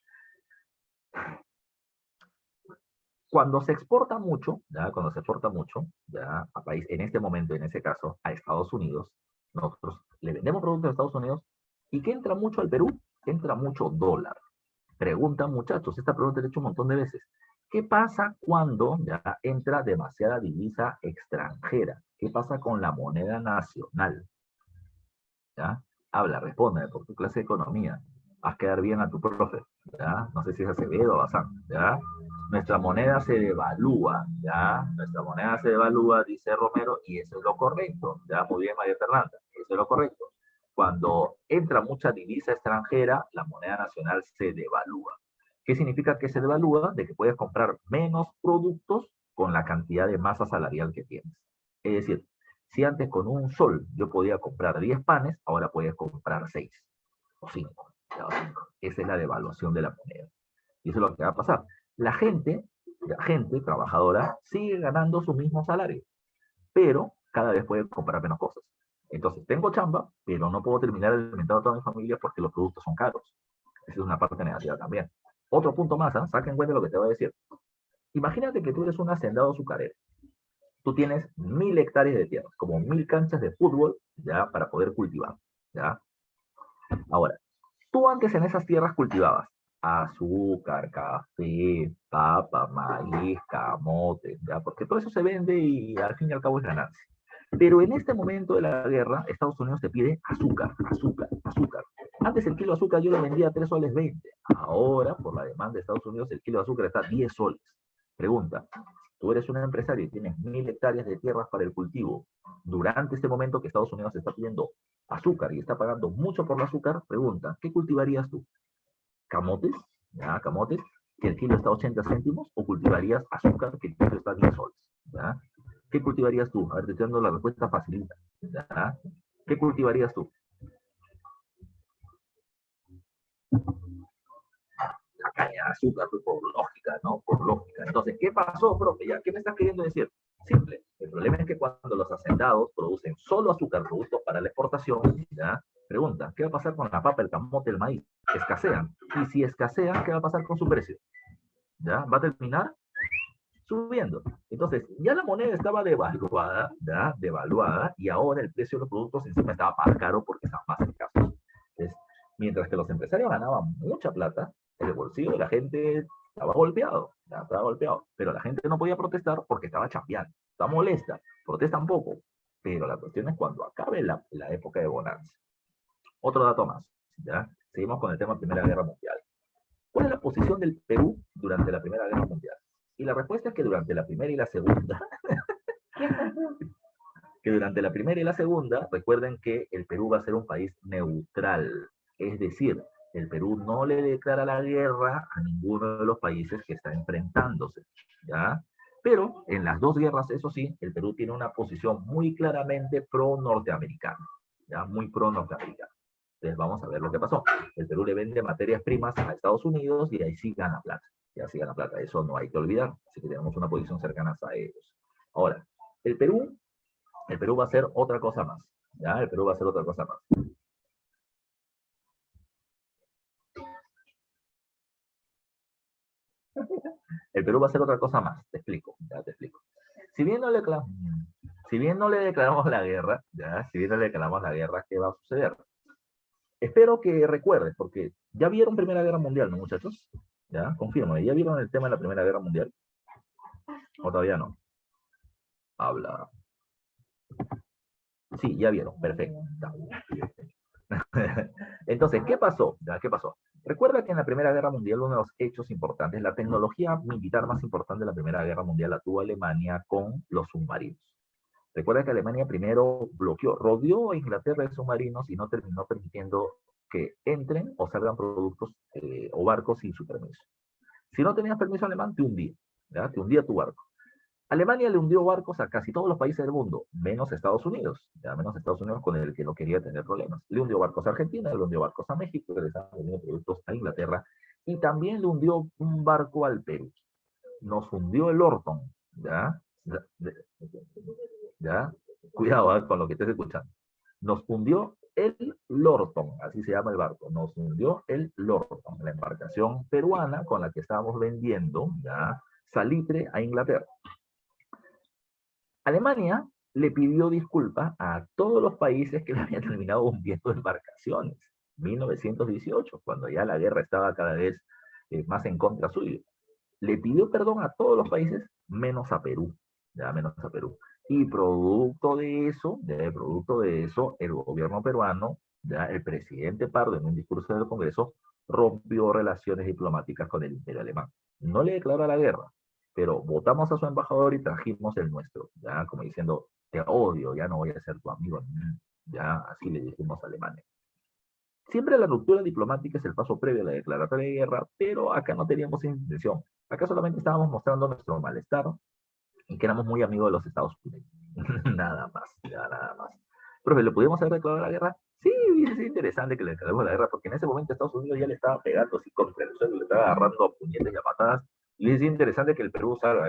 A: Cuando se exporta mucho, ¿ya? Cuando se exporta mucho, ¿ya? A país, en este momento, en ese caso, a Estados Unidos, nosotros le vendemos productos a Estados Unidos y que entra mucho al Perú, entra mucho dólar. Preguntan muchachos, esta pregunta la he hecho un montón de veces. ¿Qué pasa cuando ya entra demasiada divisa extranjera? ¿Qué pasa con la moneda nacional? ¿Ya? Habla, responde por tu clase de economía. Haz quedar bien a tu profe, ¿ya? No sé si es Acevedo o Bazán, ¿ya? Nuestra moneda se devalúa, ¿ya? Nuestra moneda se devalúa, dice Romero, y eso es lo correcto, ¿ya? Muy bien, María Fernanda, eso es lo correcto. Cuando entra mucha divisa extranjera, la moneda nacional se devalúa. ¿Qué significa que se devalúa? De que puedes comprar menos productos con la cantidad de masa salarial que tienes. Es decir, si antes con un sol yo podía comprar 10 panes, ahora puedes comprar 6 o 5. Esa es la devaluación de la moneda. Y eso es lo que va a pasar. La gente trabajadora sigue ganando su mismo salario, pero cada vez puede comprar menos cosas. Entonces, tengo chamba, pero no puedo terminar alimentando a toda mi familia porque los productos son caros. Esa es una parte negativa también. Otro punto más, ¿eh? Saca en cuenta lo que te voy a decir. Imagínate que tú eres un hacendado azucarero. Tú tienes 1000 hectáreas de tierra, como 1000 canchas de fútbol, ¿ya? Para poder cultivar, ¿ya? Ahora, tú antes en esas tierras cultivabas azúcar, café, papa, maíz, camote, ¿ya? Porque todo eso se vende y al fin y al cabo es ganancia. Pero en este momento de la guerra, Estados Unidos te pide azúcar, azúcar, azúcar. Antes el kilo de azúcar yo lo vendía a 3 soles 20. Ahora, por la demanda de Estados Unidos, el kilo de azúcar está a 10 soles. Pregunta, tú eres un empresario y tienes 1000 hectáreas de tierras para el cultivo. Durante este momento que Estados Unidos está pidiendo azúcar y está pagando mucho por el azúcar, pregunta, ¿qué cultivarías tú? ¿Camotes? ¿Ya? ¿Camotes? Que el kilo está a 80 céntimos, o cultivarías azúcar que el kilo está a 10 soles. ¿Ya? ¿Qué cultivarías tú? A ver, te estoy dando la respuesta facilita. ¿Ya? ¿Qué cultivarías tú? caña de azúcar, pues, por lógica, ¿no? Por lógica. Entonces, ¿qué pasó, profe? ¿Ya? ¿Qué me estás queriendo decir? Simple. El problema es que cuando los hacendados producen solo azúcar, productos para la exportación, ¿ya? Pregunta, ¿qué va a pasar con la papa, el camote, el maíz? Escasean. Y si escasean, ¿qué va a pasar con su precio? ¿Ya? ¿Va a terminar? Subiendo. Entonces, ya la moneda estaba devaluada, ¿ya? Devaluada, y ahora el precio de los productos encima estaba más caro porque estaban más escasos. Entonces, mientras que los empresarios ganaban mucha plata, el bolsillo de la gente estaba golpeado, ya estaba golpeado, pero la gente no podía protestar porque estaba chambeando, está molesta, protestan poco, pero la cuestión es cuando acabe la época de bonanza. Otro dato más, ¿ya? Seguimos con el tema Primera Guerra Mundial. ¿Cuál es la posición del Perú durante la Primera Guerra Mundial? Y la respuesta es que durante la primera y la segunda, recuerden que el Perú va a ser un país neutral. Es decir, el Perú no le declara la guerra a ninguno de los países que está enfrentándose, ¿ya? Pero en las dos guerras, eso sí, el Perú tiene una posición muy claramente pro-norteamericana, ¿ya? Muy pro-norteamericana. Entonces vamos a ver lo que pasó. El Perú le vende materias primas a Estados Unidos y ahí sí gana plata. Y así gana plata. Eso no hay que olvidar. Así que tenemos una posición cercana a ellos. Ahora, el Perú va a hacer otra cosa más. ¿Ya? El Perú va a hacer otra cosa más. El Perú va a hacer otra cosa más. Te explico. Ya te explico. Si bien no le, si bien no le declaramos la guerra, ¿ya? Si bien no le declaramos la guerra, ¿qué va a suceder? Espero que recuerdes, porque ya vieron Primera Guerra Mundial, ¿no, muchachos? ¿Ya? Confirmo, ¿ya vieron el tema de la Primera Guerra Mundial? ¿O todavía no? Habla. Sí, ya vieron, perfecto. Entonces, ¿qué pasó? ¿Ya? ¿Qué pasó? Recuerda que en la Primera Guerra Mundial uno de los hechos importantes, la tecnología militar más importante de la Primera Guerra Mundial la tuvo Alemania con los submarinos. Recuerda que Alemania primero bloqueó, rodeó a Inglaterra de submarinos y no terminó permitiendo que entren o salgan productos o barcos sin su permiso. Si no tenías permiso alemán, te hundía, ¿ya? Te hundía tu barco. Alemania le hundió barcos a casi todos los países del mundo, menos Estados Unidos, ya menos Estados Unidos con el que no quería tener problemas. Le hundió barcos a Argentina, le hundió barcos a México, le estaban vendiendo productos a Inglaterra, y también le hundió un barco al Perú. Nos hundió el Orton, ¿ya? ¿Ya? Cuidado con lo que estés escuchando. Nos hundió el Lorton, así se llama el barco, nos hundió el Lorton, la embarcación peruana con la que estábamos vendiendo, ¿ya? Salitre a Inglaterra. Alemania le pidió disculpas a todos los países que le habían terminado hundiendo embarcaciones. 1918, cuando ya la guerra estaba cada vez más en contra suyo. Le pidió perdón a todos los países, menos a Perú. Ya, menos a Perú. Y producto de eso, el gobierno peruano, ya el presidente Pardo, en un discurso del Congreso, rompió relaciones diplomáticas con el Imperio Alemán. No le declaró la guerra, pero votamos a su embajador y trajimos el nuestro, ya como diciendo, te odio, ya no voy a ser tu amigo, ya así le dijimos a Alemania. Siempre la ruptura diplomática es el paso previo a la declaratoria de guerra, pero acá no teníamos intención. Acá solamente estábamos mostrando nuestro malestar y que éramos muy amigos de los Estados Unidos. Nada más, ya nada más. Profe, ¿le pudimos haber declarado la guerra? Sí, es interesante que le declaremos la guerra, porque en ese momento Estados Unidos ya le estaba pegando así contra el suelo, le estaba agarrando a puñetes y a patadas, y es interesante que el Perú salga,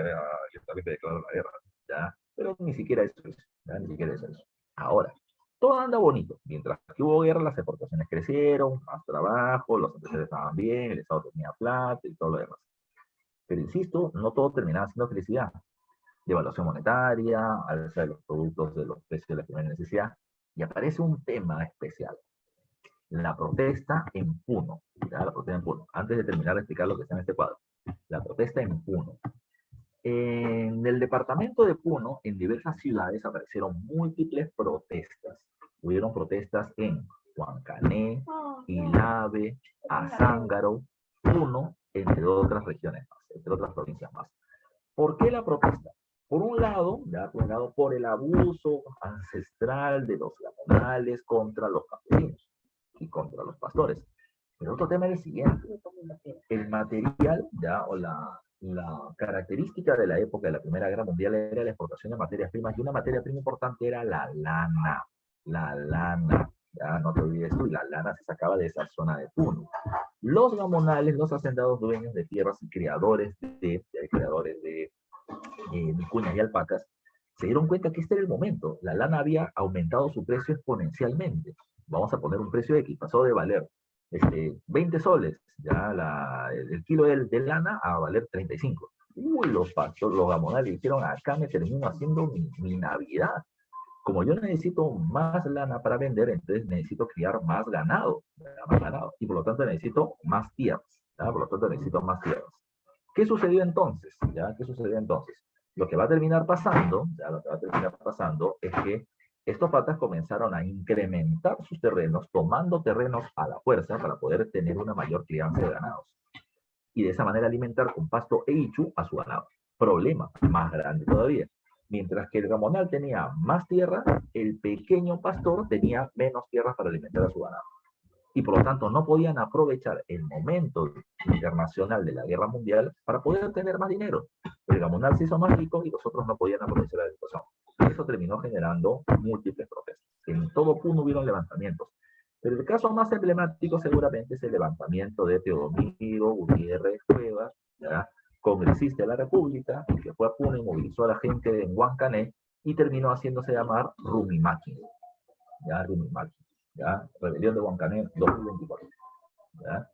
A: yo también le declaró la guerra, ¿ya? Pero ni siquiera eso es, ¿ya? Ni siquiera es eso. Ahora, todo anda bonito. Mientras que hubo guerra, las exportaciones crecieron, más trabajo, los empresarios estaban bien, el Estado tenía plata y todo lo demás. Pero insisto, no todo terminaba siendo felicidad. Devaluación monetaria, alza de los productos de los precios de la primera necesidad. Y aparece un tema especial. La protesta en Puno. ¿Ya? La protesta en Puno. Antes de terminar de explicar lo que está en este cuadro. La protesta en Puno. En el departamento de Puno, en diversas ciudades aparecieron múltiples protestas. Hubieron protestas en Huancané, Ilave, Azángaro, Puno, entre otras regiones más, entre otras provincias más. ¿Por qué la protesta? Por un lado, por el abuso ancestral de los gamonales contra los campesinos y contra los pastores. Pero otro tema es el siguiente. El material, ya, o la característica de la época de la Primera Guerra Mundial era la exportación de materias primas, y una materia prima importante era la lana. La lana. Ya no te olvides tú, y la lana se sacaba de esa zona de Puno. Los gamonales, los hacendados dueños de tierras y creadores de vicuñas y alpacas, se dieron cuenta que este era el momento. La lana había aumentado su precio exponencialmente. Vamos a poner un precio X, pasó de valer 20 soles, ya el kilo de lana a valer 35. Uy, los gamonales dijeron, acá me termino haciendo mi Navidad. Como yo necesito más lana para vender, entonces necesito criar más ganado, más ganado, y por lo tanto necesito más tierras, ¿ya? Por lo tanto necesito más tierras. ¿Qué sucedió entonces? ¿Ya? ¿Qué sucedió entonces? Lo que va a terminar pasando, ya lo que va a terminar pasando es que estos patas comenzaron a incrementar sus terrenos, tomando terrenos a la fuerza para poder tener una mayor crianza de ganados. Y de esa manera alimentar con pasto e ichu a su ganado. Problema más grande todavía. Mientras que el gamonal tenía más tierra, el pequeño pastor tenía menos tierras para alimentar a su ganado. Y por lo tanto no podían aprovechar el momento internacional de la guerra mundial para poder tener más dinero. El gamonal se hizo más rico y los otros no podían aprovechar la situación. Y eso terminó generando múltiples protestas. En todo Puno hubieron levantamientos. Pero el caso más emblemático seguramente es el levantamiento de Teodomiro Gutiérrez Cuevas, ¿ya? Congresista de la República, que fue a Puno y movilizó a la gente en Huancané y terminó haciéndose llamar Rumimaki. ¿Ya? Rumimaki. ¿Ya? Rebelión de Huancané 2024. ¿Ya?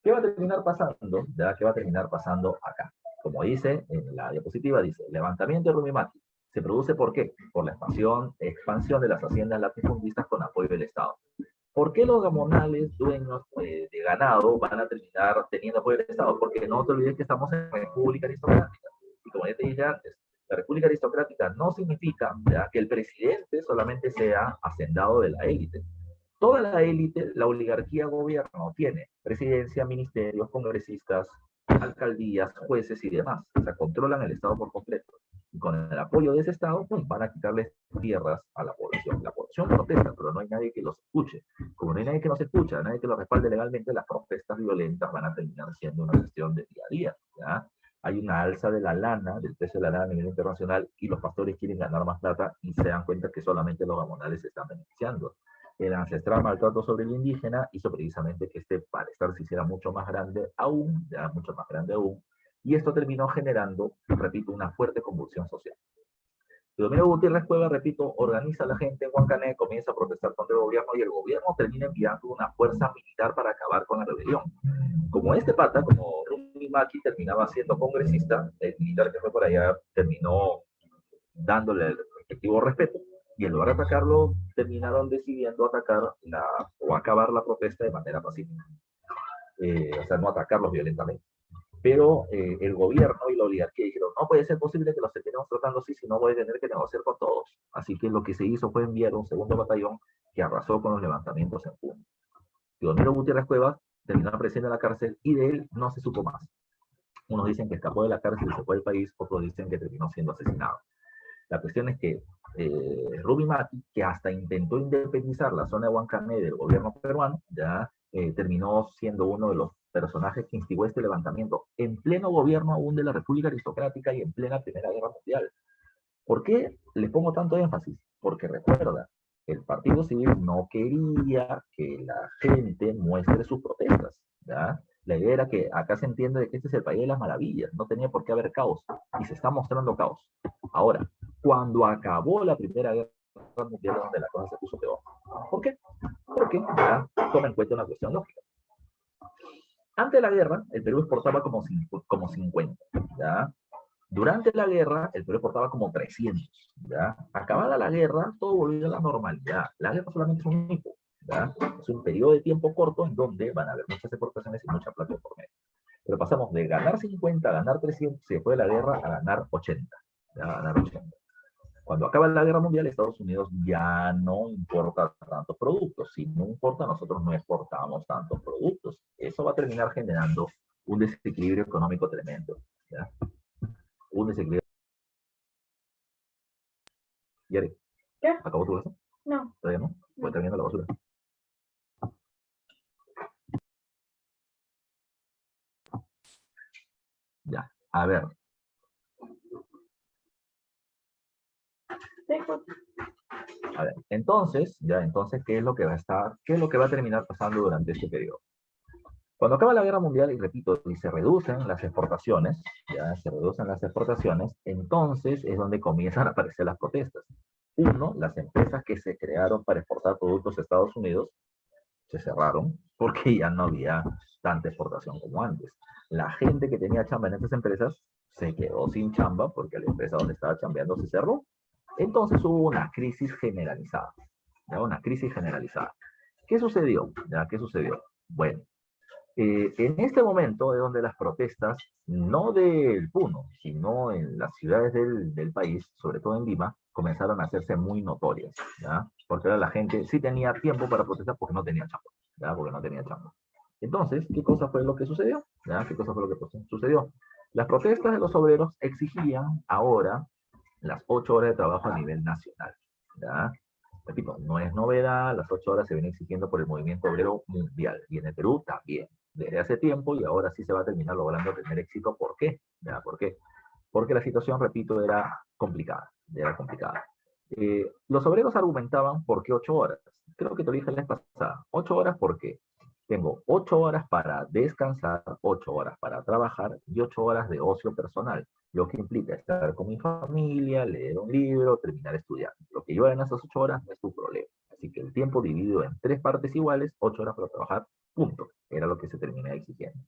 A: ¿Qué va a terminar pasando? ¿Ya? ¿Qué va a terminar pasando acá? Como dice en la diapositiva, dice, levantamiento de Rumimaki. ¿Se produce por qué? Por la expansión de las haciendas latifundistas con apoyo del Estado. ¿Por qué los gamonales dueños de ganado van a terminar teniendo apoyo del Estado? Porque no te olvides que estamos en república aristocrática. Y como ya te dije antes, la república aristocrática no significa, ¿ya?, que el presidente solamente sea hacendado de la élite. Toda la élite, la oligarquía gobierno tiene presidencia, ministerios, congresistas, alcaldías, jueces y demás. O sea, controlan el Estado por completo. Y con el apoyo de ese Estado, pues van a quitarles tierras a la población. La población protesta, pero no hay nadie que los escuche. Como no hay nadie que los escucha, nadie que los respalde legalmente, las protestas violentas van a terminar siendo una cuestión de día a día. ¿Ya? Hay una alza de la lana, del precio de la lana a nivel internacional, y los pastores quieren ganar más plata y se dan cuenta que solamente los gamonales se están beneficiando. El ancestral maltrato sobre el indígena hizo precisamente que este malestar se hiciera mucho más grande aún, ya mucho más grande aún, y esto terminó generando, repito, una fuerte convulsión social. Teodomiro Gutiérrez Cueva, repito, organiza a la gente en Huancané, comienza a protestar contra el gobierno y el gobierno termina enviando una fuerza militar para acabar con la rebelión. Como este pata, como Rumi Maki terminaba siendo congresista, el militar que fue por allá terminó dándole el respectivo respeto, y en lugar de atacarlo, terminaron decidiendo atacar o acabar la protesta de manera pacífica. O sea, no atacarlos violentamente. Pero el gobierno y la oligarquía dijeron, no puede ser posible que los estemos tratando así, si no voy a tener que negociar con todos. Así que lo que se hizo fue enviar un segundo batallón que arrasó con los levantamientos en Puno. Teodomiro Gutiérrez Cuevas terminó presidente de la cárcel y de él no se supo más. Unos dicen que escapó de la cárcel y se fue del país, otros dicen que terminó siendo asesinado. La cuestión es que Ruby Mati, que hasta intentó independizar la zona de Huancané del gobierno peruano, ya terminó siendo uno de los personajes que instigó este levantamiento en pleno gobierno aún de la República Aristocrática y en plena Primera Guerra Mundial. ¿Por qué les pongo tanto énfasis? Porque recuerda, el Partido Civil no quería que la gente muestre sus protestas, ¿ya? La idea era que acá se entiende de que este es el país de las maravillas, no tenía por qué haber caos, y se está mostrando caos. Ahora, cuando acabó la Primera Guerra Mundial, donde la cosa se puso peor. ¿Por qué? Porque ya toma en cuenta una cuestión lógica. Antes de la guerra, el Perú exportaba como 50, ¿ya? Durante la guerra, el Perú exportaba como 300, ¿ya? Acabada la guerra, todo volvió a la normalidad. La guerra solamente es un hito, ¿ya? Es un periodo de tiempo corto en donde van a haber muchas exportaciones y mucha plata por medio. Pero pasamos de ganar 50 a ganar 300, se fue de la guerra a ganar 80, ¿ya? A ganar 80. Cuando acaba la guerra mundial, Estados Unidos ya no importa tantos productos. Si no importa, nosotros no exportamos tantos productos. Eso va a terminar generando un desequilibrio económico tremendo, ¿ya? Un desequilibrio. Yari,
B: ¿Qué?
A: ¿acabó tu eso?
B: No.
A: ¿Todavía no? Voy terminando la basura. Ya, a ver.
B: Sí, pues.
A: A ver, entonces. Entonces, ¿qué es lo que va a estar, qué es lo que va a terminar pasando durante este periodo? Cuando acaba la guerra mundial, y repito, y se reducen las exportaciones, entonces es donde comienzan a aparecer las protestas. Uno, las empresas que se crearon para exportar productos a Estados Unidos se cerraron porque ya no había tanta exportación como antes. La gente que tenía chamba en esas empresas se quedó sin chamba porque la empresa donde estaba chambeando se cerró. Entonces hubo una crisis generalizada. ¿Ya? Una crisis generalizada. ¿Qué sucedió? ¿Ya? ¿Qué sucedió? Bueno, en este momento es donde las protestas, no del Puno, sino en las ciudades del país, sobre todo en Lima, comenzaron a hacerse muy notorias, ¿ya? Porque ahora la gente sí tenía tiempo para protestar porque no tenía chamba, ¿ya? Porque no tenía chamba. Entonces, ¿qué cosa fue lo que sucedió? ¿Ya? ¿Qué cosa fue lo que sucedió? Las protestas de los obreros exigían ahora las 8 horas de trabajo a nivel nacional, ¿ya? Repito, no es novedad, las 8 horas se vienen exigiendo por el movimiento obrero mundial, y en el Perú también, desde hace tiempo, y ahora sí se va a terminar logrando tener éxito. ¿Por qué? ¿Ya? ¿Por qué? Porque la situación, repito, era complicada, era complicada. Los obreros argumentaban, ¿por qué 8 horas? Creo que te lo dije la vez pasada. 8 horas porque tengo 8 horas para descansar, 8 horas para trabajar y 8 horas de ocio personal, lo que implica estar con mi familia, leer un libro, terminar estudiando. Lo que yo haga en esas 8 horas no es tu problema. Así que el tiempo dividido en 3 partes iguales, 8 horas para trabajar, punto. Era lo que se terminaba exigiendo.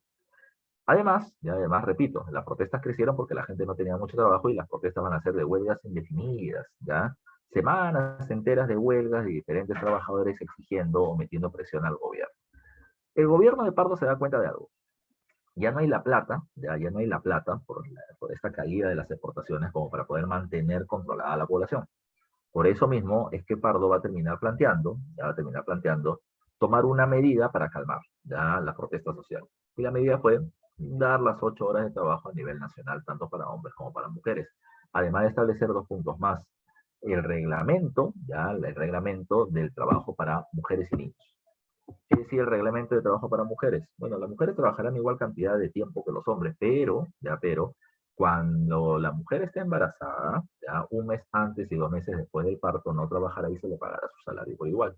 A: Además, y además, repito, las protestas crecieron porque la gente no tenía mucho trabajo y las protestas van a ser de huelgas indefinidas, ¿ya? Semanas enteras de huelgas de diferentes trabajadores exigiendo o metiendo presión al gobierno. El gobierno de Pardo se da cuenta de algo. Ya no hay la plata, ya no hay la plata por esta caída de las exportaciones como para poder mantener controlada la población. Por eso mismo es que Pardo va a terminar planteando, tomar una medida para calmar ya la protesta social. Y la medida fue dar las 8 horas de trabajo a nivel nacional, tanto para hombres como para mujeres. Además de establecer 2 puntos más. El reglamento del trabajo para mujeres y niños. ¿Qué decía el reglamento de trabajo para mujeres? Bueno, las mujeres trabajarán igual cantidad de tiempo que los hombres, pero, cuando la mujer esté embarazada, ya 1 mes antes y 2 meses después del parto, no trabajará y se le pagará su salario por igual.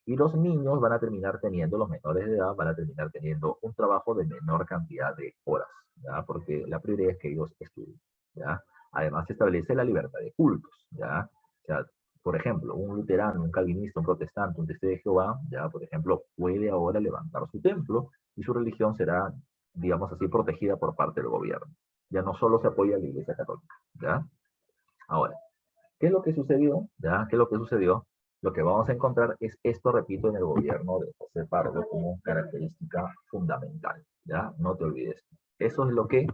A: Y los niños van a terminar teniendo, los menores de edad, van a terminar teniendo un trabajo de menor cantidad de horas, ¿ya? Porque la prioridad es que ellos estudien, ¿ya? Además, se establece la libertad de cultos, ¿ya? O sea, por ejemplo, un luterano, un calvinista, un protestante, un testigo de Jehová, ya, por ejemplo, puede ahora levantar su templo y su religión será, digamos así, protegida por parte del gobierno. Ya no solo se apoya a la Iglesia Católica, ¿ya? Ahora, ¿qué es lo que sucedió? ¿Ya? ¿Qué es lo que sucedió? Lo que vamos a encontrar es esto, repito, en el gobierno de José Pardo como característica fundamental, ¿ya? No te olvides. Eso es lo que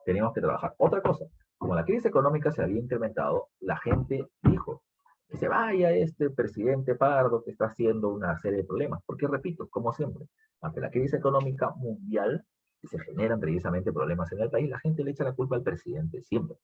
A: teníamos que trabajar. Otra cosa, como la crisis económica se había incrementado, la gente dijo que se vaya este presidente Pardo que está haciendo una serie de problemas. Porque, repito, como siempre, ante la crisis económica mundial, que se generan precisamente problemas en el país, la gente le echa la culpa al presidente, siempre.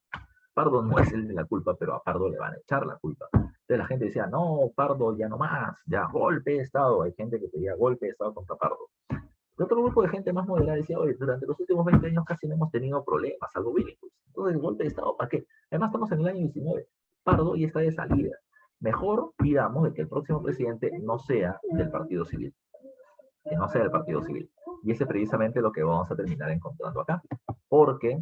A: Pardo no es el de la culpa, pero a Pardo le van a echar la culpa. Entonces la gente decía, no, Pardo ya no más, ya golpe de Estado. Hay gente que pedía golpe de Estado contra Pardo. Y otro grupo de gente más moderada decía, oye, durante los últimos 20 años casi no hemos tenido problemas, salvo bélicos. Entonces, golpe de Estado, ¿para qué? Además, estamos en el año 19. Pardo ya está de salida. Mejor pidamos de que el próximo presidente no sea del Partido Civil. Que no sea del Partido Civil. Y ese es precisamente lo que vamos a terminar encontrando acá. Porque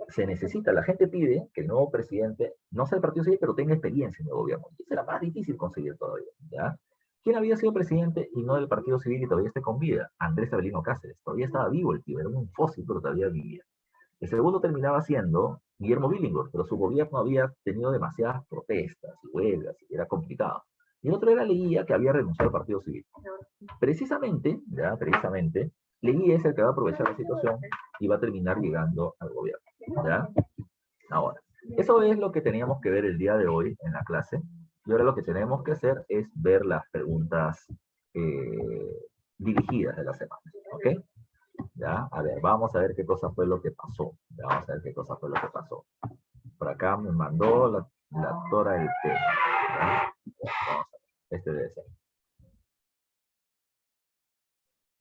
A: se necesita, la gente pide que el nuevo presidente no sea del Partido Civil, pero tenga experiencia en el gobierno. Y será más difícil conseguir todavía, ¿ya? ¿Quién había sido presidente y no del Partido Civil y todavía está con vida? Andrés Avelino Cáceres. Todavía estaba vivo el tío, era un fósil, pero todavía vivía. El segundo terminaba siendo Guillermo Billinghurst, pero su gobierno había tenido demasiadas protestas y huelgas y era complicado. Y el otro era Leguía, que había renunciado al Partido Civil. Precisamente, Leguía es el que va a aprovechar la situación y va a terminar llegando al gobierno, ¿ya? Ahora, eso es lo que teníamos que ver el día de hoy en la clase. Y ahora lo que tenemos que hacer es ver las preguntas dirigidas de la semana, ¿ok? ¿Ya? A ver, vamos a ver qué cosa fue lo que pasó. Ya, vamos a ver qué cosa fue lo que pasó. Por acá me mandó la doctora el tema. ¿Ya? Vamos a ver. Este debe ser.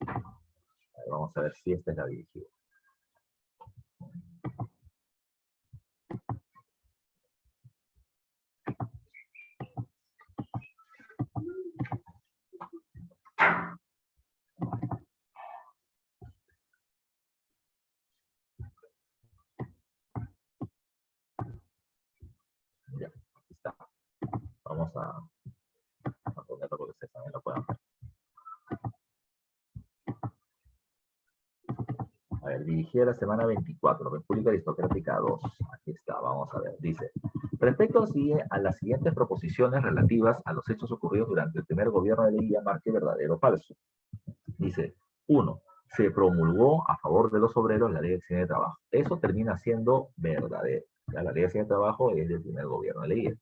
A: A ver, vamos a ver si esta es la dirigida. dirigida la semana 24, República Aristocrática 2. Aquí está, vamos a ver. Dice, respecto a las siguientes proposiciones relativas a los hechos ocurridos durante el primer gobierno de Leguía, marque verdadero o falso. Dice, 1. Se promulgó a favor de los obreros la ley de accidente de trabajo. Eso termina siendo verdadero. Ya, la ley de accidente de trabajo es del primer gobierno de Leguía.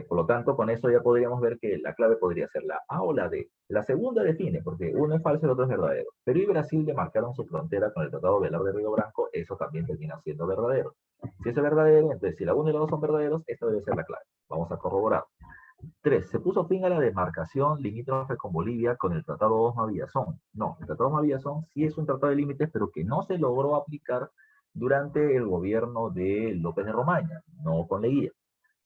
A: Por lo tanto, con eso ya podríamos ver que la clave podría ser la A o la D. La segunda define, porque uno es falso y el otro es verdadero. Perú y Brasil demarcaron su frontera con el Tratado Velar de Río Branco, eso también termina siendo verdadero. Si eso es verdadero, entonces si la 1 y la 2 son verdaderos, esta debe ser la clave. Vamos a corroborar. 3. Se puso fin a la demarcación limítrofe con Bolivia con el Tratado Osma-Villazón. No, el Tratado Osma-Villazón sí es un tratado de límites, pero que no se logró aplicar durante el gobierno de López de Romaña, no con Leguía.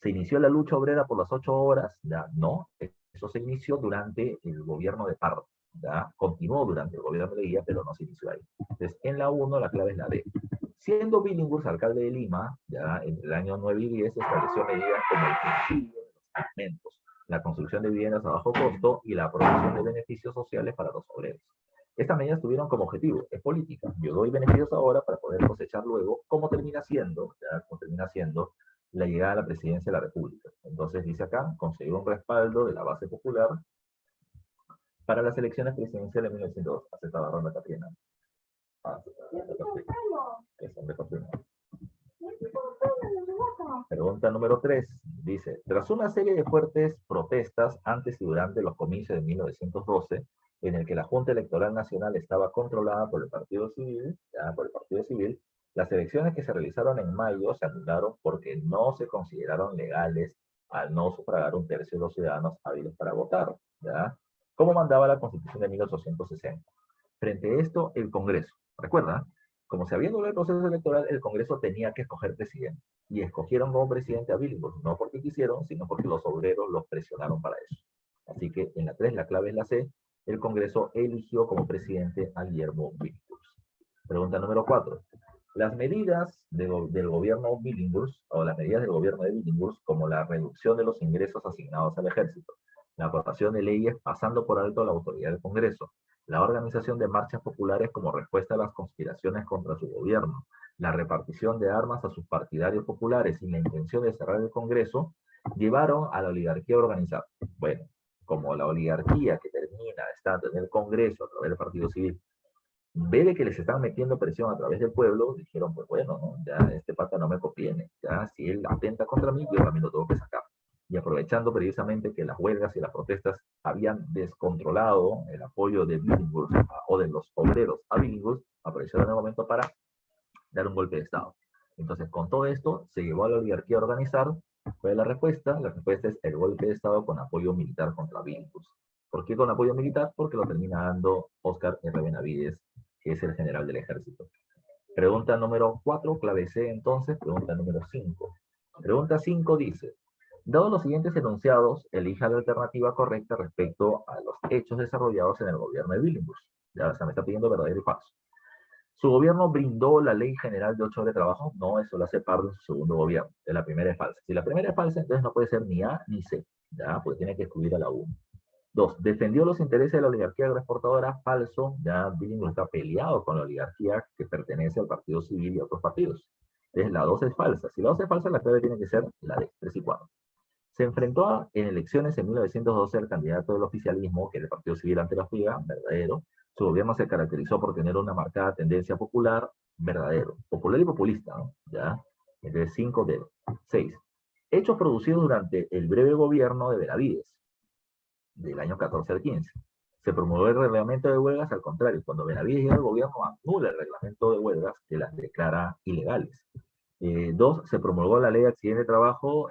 A: ¿Se inició la lucha obrera por las 8 horas? Ya, no, eso se inició durante el gobierno de Pardo. ¿Ya? Continuó durante el gobierno de Leguía, pero no se inició ahí. Entonces, en la 1 la clave es la D. Siendo Billinghurst alcalde de Lima, ya entre el año 9 y 10 estableció medidas como el subsidio de los alimentos, la construcción de viviendas a bajo costo y la aprobación de beneficios sociales para los obreros. Estas medidas tuvieron como objetivo, es política, yo doy beneficios ahora para poder cosechar luego, como termina siendo la llegada a la presidencia de la República. Entonces dice acá, consiguió un respaldo de la base popular para las elecciones presidenciales de 1902. Aceptada ronda Catriana. Pregunta número 3. Dice, tras una serie de fuertes protestas antes y durante los comicios de 1912, en el que la Junta Electoral Nacional estaba controlada por el Partido Civil, las elecciones que se realizaron en mayo se anularon porque no se consideraron legales al no sufragar un tercio de los ciudadanos hábiles para votar, ¿ya? Como mandaba la Constitución de 1860. Frente a esto, el Congreso, recuerda, como se había anulado el proceso electoral, el Congreso tenía que escoger presidente. Y escogieron como presidente a Billinghurst, no porque quisieron, sino porque los obreros los presionaron para eso. Así que en la 3 la clave es la C, el Congreso eligió como presidente a Guillermo Billinghurst. Pregunta número 4. Las medidas del gobierno Billinghurst, o las medidas del gobierno de Billinghurst, como la reducción de los ingresos asignados al ejército, la aprobación de leyes pasando por alto la autoridad del Congreso, la organización de marchas populares como respuesta a las conspiraciones contra su gobierno, la repartición de armas a sus partidarios populares y la intención de cerrar el Congreso, llevaron a la oligarquía a organizar. Bueno, como la oligarquía que termina estando en el Congreso a través del Partido Civil, ve de que les están metiendo presión a través del pueblo, dijeron, pues bueno, ¿no? Ya este pata no me conviene, ya si él atenta contra mí, yo también lo tengo que sacar. Y aprovechando precisamente que las huelgas y las protestas habían descontrolado el apoyo de Billinghurst o de los obreros a Billinghurst, aprovecharon el momento para dar un golpe de Estado. Entonces, con todo esto, se llevó a la oligarquía a organizar. ¿Cuál es la respuesta? La respuesta es el golpe de Estado con apoyo militar contra Billinghurst. ¿Por qué con apoyo militar? Porque lo termina dando Óscar R. Benavides, que es el general del ejército. Pregunta número 4, clave C entonces, pregunta número 5. Pregunta 5 dice, dado los siguientes enunciados, elija la alternativa correcta respecto a los hechos desarrollados en el gobierno de Billinghurst. Ya se me está pidiendo verdadero y falso. ¿Su gobierno brindó la ley general de 8 horas de trabajo? No, eso lo hace Pardo en su segundo gobierno. La primera es falsa. Si la primera es falsa, entonces no puede ser ni A ni C, ¿ya? Porque tiene que excluir a la 1. 2. ¿Defendió los intereses de la oligarquía agroexportadora? Falso. Ya Billinghurst está peleado con la oligarquía que pertenece al Partido Civil y a otros partidos. Entonces la 2 es falsa. Si la 2 es falsa, la clave tiene que ser la D, 3 y 4. Se enfrentó en elecciones en 1912 al candidato del oficialismo, que era el Partido Civil ante la Hostiga, verdadero. Su gobierno se caracterizó por tener una marcada tendencia popular, verdadero. Popular y populista, ¿no? ¿Ya? Entonces 5 de 6. Hechos producidos durante el breve gobierno de Benavides, del año 14 al 15. Se promovió el reglamento de huelgas, al contrario, cuando Benavides llega al gobierno, anula el reglamento de huelgas que las declara ilegales. 2, se promulgó la ley de accidente de trabajo,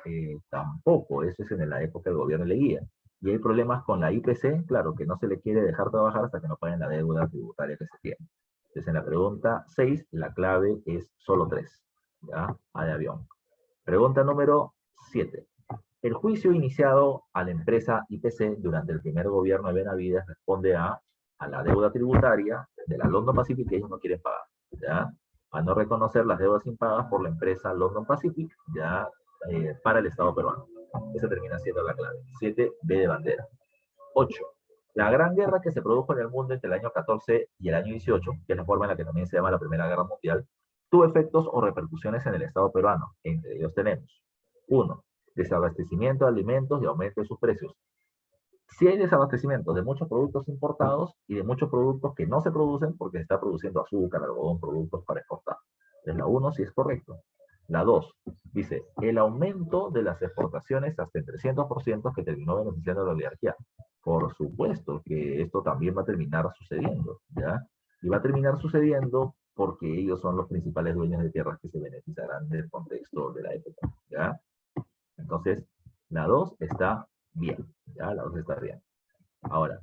A: tampoco, eso es en la época del gobierno de Leguía. Y hay problemas con la IPC, claro, que no se le quiere dejar trabajar hasta que no paguen la deuda tributaria que se tiene. Entonces, en la pregunta 6, la clave es solo 3, ¿ya? A de avión. Pregunta número 7. El juicio iniciado a la empresa IPC durante el primer gobierno de Benavides responde a la deuda tributaria de la London Pacific que ellos no quieren pagar, ¿ya? A no reconocer las deudas impagadas por la empresa London Pacific, ya, para el Estado peruano. Esa termina siendo la clave. 7, B de bandera. 8. La gran guerra que se produjo en el mundo entre el año 14 y el año 18, que es la forma en la que también se llama la Primera Guerra Mundial, tuvo efectos o repercusiones en el Estado peruano. Entre ellos tenemos: 1. Desabastecimiento de alimentos y aumento de sus precios. Si hay desabastecimiento de muchos productos importados y de muchos productos que no se producen porque se está produciendo azúcar, algodón, productos para exportar. Es la 1, si es correcto. La 2 dice: el aumento de las exportaciones hasta el 300% que terminó beneficiando a la oligarquía. Por supuesto que esto también va a terminar sucediendo, ¿ya? Y va a terminar sucediendo porque ellos son los principales dueños de tierras que se beneficiarán del contexto de la época, ¿ya? Entonces, la 2 está bien, ¿ya? La 2 está bien. Ahora,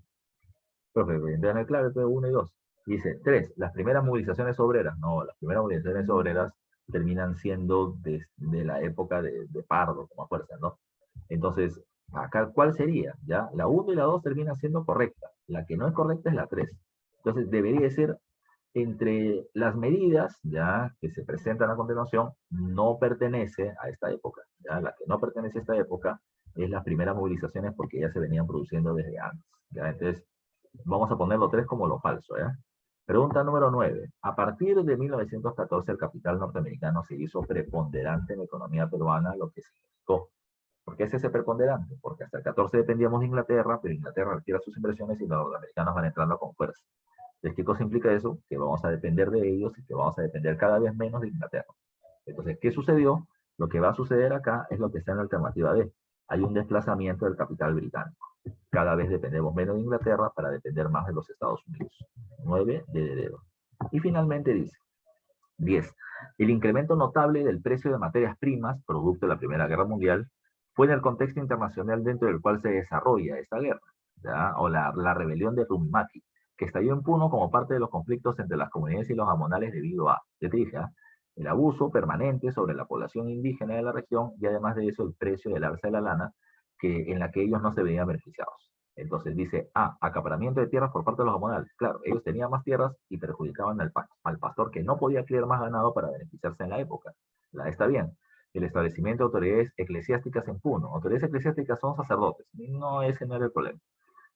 A: profe, en el clave P1 y 2. Dice, 3, las primeras movilizaciones obreras. No, las primeras movilizaciones obreras terminan siendo de la época de Pardo, como fuerza, ¿no? Entonces, acá, ¿cuál sería? ¿Ya? La 1 y la 2 terminan siendo correctas. La que no es correcta es la 3. Entonces, debería ser entre las medidas ya que se presentan a continuación, no pertenece a esta época. ¿Ya? La que no pertenece a esta época es las primeras movilizaciones porque ya se venían produciendo desde antes. ¿Ya? Entonces, vamos a ponerlo 3 como lo falso. ¿Ya? Pregunta número 9. A partir de 1914, el capital norteamericano se hizo preponderante en la economía peruana, lo que significó. ¿Por qué es ese preponderante? Porque hasta el 14 dependíamos de Inglaterra, pero Inglaterra retira sus inversiones y los norteamericanos van entrando con fuerza. Entonces, ¿qué cosa implica eso? Que vamos a depender de ellos y que vamos a depender cada vez menos de Inglaterra. Entonces, ¿qué sucedió? Lo que va a suceder acá es lo que está en la alternativa D. Hay un desplazamiento del capital británico. Cada vez dependemos menos de Inglaterra para depender más de los Estados Unidos. 9 de dedo. Y finalmente dice, 10. El incremento notable del precio de materias primas, producto de la Primera Guerra Mundial, fue en el contexto internacional dentro del cual se desarrolla esta guerra, ¿ya? O la rebelión de Rumimaki, que estalló en Puno como parte de los conflictos entre las comunidades y los amonales debido a, ya te dije, el abuso permanente sobre la población indígena de la región y además de eso el precio del alza de la lana en la que ellos no se veían beneficiados. Entonces dice, acaparamiento de tierras por parte de los amonales. Claro, ellos tenían más tierras y perjudicaban al pastor que no podía criar más ganado para beneficiarse en la época. Está bien. El establecimiento de autoridades eclesiásticas en Puno. Autoridades eclesiásticas son sacerdotes. No, ese no era el problema.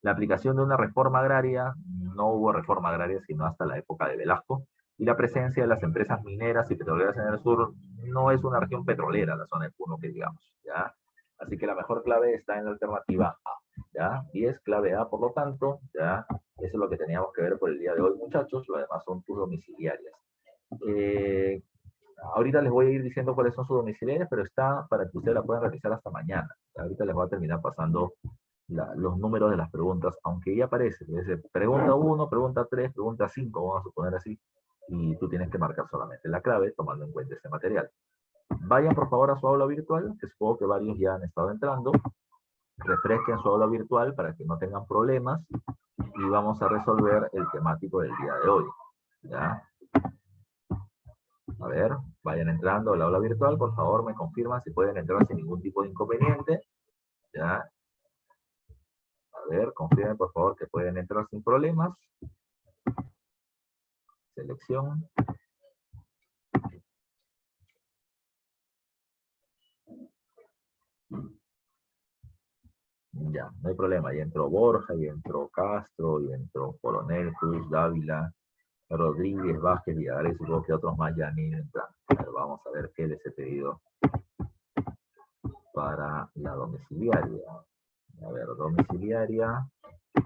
A: La aplicación de una reforma agraria, no hubo reforma agraria sino hasta la época de Velasco. Y la presencia de las empresas mineras y petroleras en el sur, no es una región petrolera la zona de Puno que digamos, ¿ya? Así que la mejor clave está en la alternativa A, ¿ya? Y es clave A, por lo tanto, ¿ya? Eso es lo que teníamos que ver por el día de hoy, muchachos. Lo demás son tus domiciliarias. Eh, Ahorita les voy a ir diciendo cuáles son sus domiciliarias, pero está para que ustedes la puedan realizar hasta mañana. Ahorita les voy a terminar pasando los números de las preguntas, aunque ya aparece. Pregunta 1, pregunta 3, pregunta 5, vamos a suponer así, y tú tienes que marcar solamente la clave tomando en cuenta este material. Vayan por favor a su aula virtual, que supongo que varios ya han estado entrando. Refresquen su aula virtual para que no tengan problemas y vamos a resolver el temático del día de hoy. ¿Ya? A ver, vayan entrando a la aula virtual, por favor me confirman si pueden entrar sin ningún tipo de inconveniente. ¿Ya? A ver, confirmen por favor que pueden entrar sin problemas. Selección. Ya, no hay problema. Ya entró Borja, ya entró Castro, ya entró Coronel, Cruz, Dávila, Rodríguez, Vázquez, Villagares, supongo que otros más ya ni entran. Vamos a ver qué les he pedido para la domiciliaria. A ver, domiciliaria.